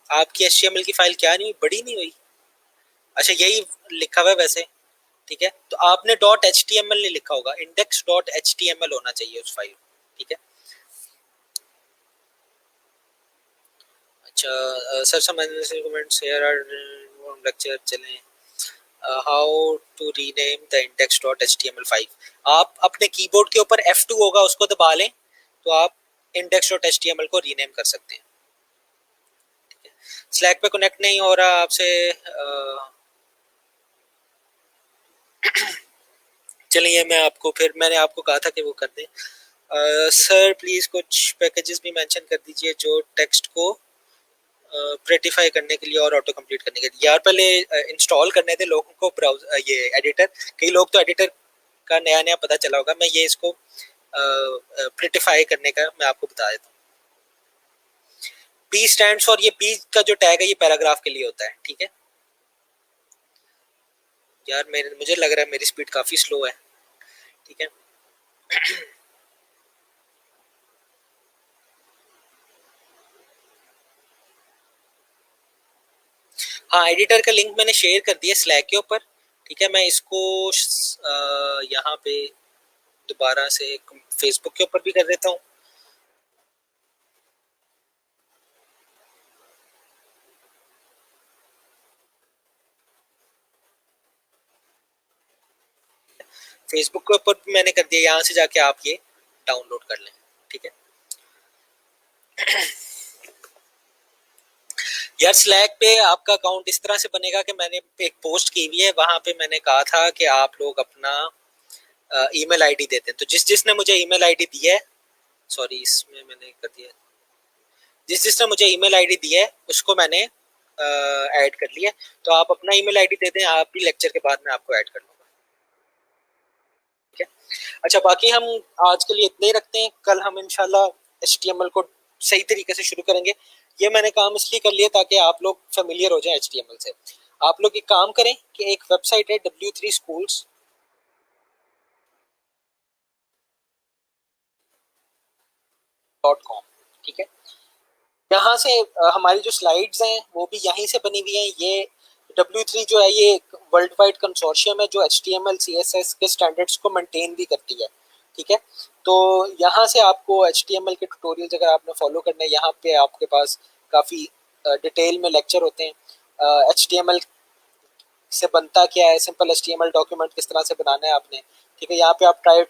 आपकी HTML की फाइल क्या नहीं हुई, बड़ी नहीं हुई? अच्छा, यही लिखा हुआ है वैसे, ठीक है। तो आपने .html नहीं लिखा होगा, index.html होना चाहिए उस फाइल, ठीक है। अच्छा sir, some comments here are lecture चलें, how to rename the index.html file. आप अपने कीबोर्ड के ऊपर F2 होगा, उसको दबा लें तो आप index.html को रीनेम कर सकते हैं। स्लैक पे कनेक्ट नहीं हो रहा आपसे। चलिए मैं आपको फिर, मैंने आपको कहा था कि वो कर दें। सर प्लीज कुछ पैकेजेस भी मेंशन कर दीजिए जो टेक्स्ट को प्रेटिफाई करने के लिए और ऑटो कंप्लीट करने के लिए। यार पहले इंस्टॉल करने थे लोगों को ब्राउजर, ये एडिटर। कई लोग तो एडिटर का नया नया पता चला होगा। मैं ये इसको प्रेटिफाई करने का मैं आपको बता देता हूँ। पी स्टैंड फॉर, ये पी का जो टैग है ये पैराग्राफ के लिए होता है, ठीक है। यार मेरे, मुझे लग रहा है मेरी स्पीड काफी स्लो है, ठीक है। हाँ, एडिटर का लिंक मैंने शेयर कर दिया स्लैक के ऊपर, ठीक है। मैं इसको यहाँ पे दोबारा से फेसबुक के ऊपर भी कर देता हूँ। फेसबुक के ऊपर भी मैंने कर दिया, यहाँ से जाके आप ये डाउनलोड कर लें, ठीक है। यार स्लैक पे आपका अकाउंट इस तरह से बनेगा कि मैंने एक पोस्ट की हुई है, वहां पे मैंने कहा था कि आप लोग अपना ईमेल आईडी देते हैं। तो जिस जिसने मुझे ईमेल आईडी दी है, सॉरी इसमें मैंने कर दिया, जिस जिसने मुझे ईमेल आईडी दी है उसको मैंने ऐड कर लिया। तो आप अपना ईमेल आईडी दे दें, आप भी लेक्चर के बाद में आपको ऐड कर लूंगा, ठीक है। अच्छा बाकी हम आज के लिए इतने ही रखते हैं। कल हम इंशाल्लाह HTML को सही तरीके से शुरू करेंगे। ये मैंने काम इसलिए कर लिया ताकि आप लोग फेमिलियर हो जाए HTML से। आप लोग एक काम करें कि एक वेबसाइट है w3schools.com, ठीक है। यहाँ से हमारी जो स्लाइड्स हैं वो भी यहीं से बनी हुई हैं। ये W3 जो है ये एक वर्ल्ड वाइड कंसोर्शियम है जो HTML CSS के स्टैंडर्ड्स को मेंटेन भी करती है, ठीक है। तो यहाँ से आपको HTML के ट्यूटोरियल्स अगर आपने फॉलो करने हैं, यहाँ पे आपके पास काफ़ी डिटेल में लेक्चर होते हैं। HTML से बनता क्या है, सिंपल HTML डॉक्यूमेंट किस तरह से बनाना है आपने, ठीक है। यहाँ पे आप ट्राई इट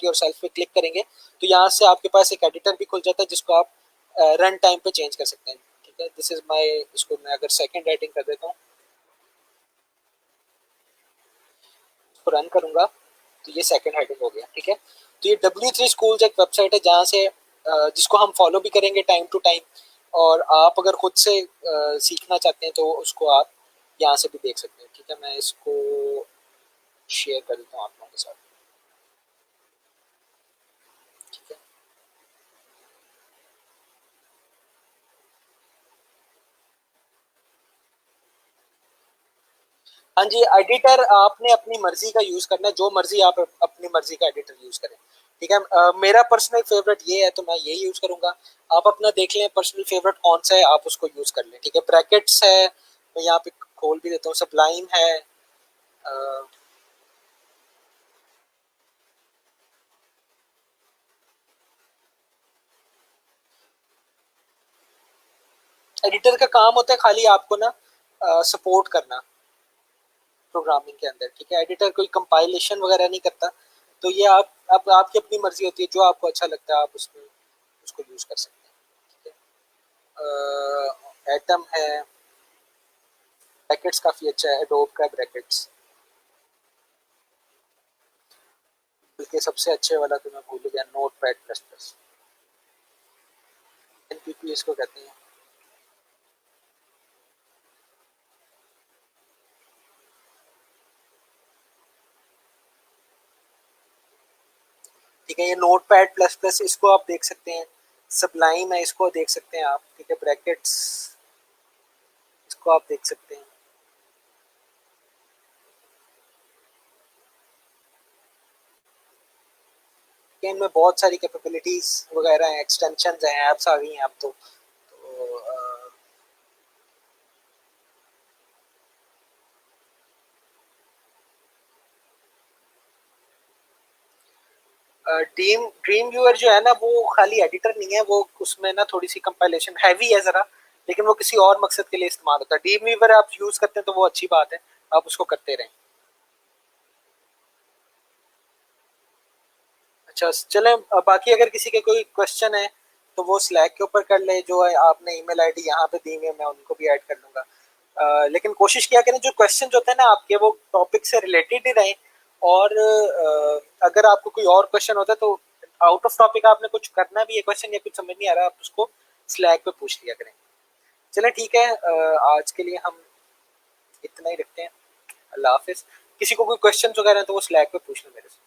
योरसेल्फ पे क्लिक करेंगे तो यहाँ से आपके पास एक एडिटर भी खुल जाता है जिसको आप रन टाइम पे चेंज कर सकते हैं, ठीक है। दिस इज माय, इसको मैं अगर सेकंड हेडिंग कर देता हूँ, इसको रन करूंगा तो ये सेकंड हेडिंग हो गया, ठीक है। तो ये W3 स्कूल्स एक वेबसाइट है जहाँ से जिसको हम फॉलो भी करेंगे टाइम टू टाइम। और आप अगर खुद से सीखना चाहते हैं तो उसको आप यहाँ से भी देख सकते हैं, ठीक है। मैं इसको शेयर कर देता हूँ आप लोगों के साथ, ठीक है। हाँ जी, एडिटर आपने अपनी मर्जी का यूज करना है, जो मर्जी आप अपनी मर्जी का एडिटर यूज करें, ठीक है। मेरा पर्सनल फेवरेट ये है तो मैं ये यूज करूंगा। आप अपना देख लें पर्सनल फेवरेट कौन सा है, आप उसको यूज कर लें, ठीक है। ब्रैकेट्स है, मैं यहाँ पे खोल भी देता हूँ, सबलाइन है। एडिटर का काम होता है खाली आपको ना सपोर्ट करना प्रोग्रामिंग के अंदर, ठीक है। एडिटर कोई कंपाइलेशन वगैरह नहीं करता। तो ये आप आपकी अपनी मर्जी होती है, जो आपको अच्छा लगता है आप उसमें उसको यूज कर सकते हैं, ठीक है। एटम है, ब्रैकेट्स काफी अच्छा है, एडोब का ब्रैकेट्स। बल्कि सबसे अच्छे वाला तो मैं भूल गया, note pad plus plus, NPP इसको कहते हैं, ठीक है। ये नोट पैड प्लस प्लस, इसको आप देख सकते हैं। सबलाइम है, इसको देख सकते हैं आप, ठीक है। ब्रैकेट्स, इसको आप देख सकते हैं। इनमें बहुत सारी कैपेबिलिटीज वगैरह हैं, एक्सटेंशन हैं, ऐप्स आ गई हैं अब ड्रीम ड्रीम व्यूअर जो है ना वो खाली एडिटर नहीं है, वो उसमें ना थोड़ी सी कंपाइलेशन हैवी है जरा, लेकिन वो किसी और मकसद के लिए इस्तेमाल होता है। ड्रीम व्यूअर आप यूज करते हैं तो वो अच्छी बात है, आप उसको करते रहें। अच्छा चलें, बाकी अगर किसी के कोई क्वेश्चन है तो वो स्लैक के ऊपर कर ले, जो है आपने ईमेल आईडी यहाँ पे दी हुई है मैं उनको भी ऐड कर लूंगा। लेकिन कोशिश किया करें जो क्वेश्चन होते हैं ना आपके वो टॉपिक से रिलेटेड ही रहें, और अगर आपको कोई और क्वेश्चन होता है तो आउट ऑफ टॉपिक आपने कुछ करना भी है क्वेश्चन या कुछ समझ नहीं आ रहा आप उसको स्लैक पे पूछ लिया करें। चलें ठीक है, आज के लिए हम इतना ही रखते हैं। अल्लाह हाफिज। किसी को कोई क्वेश्चन वगैरह है तो वो स्लैक पे पूछ लो मेरे से।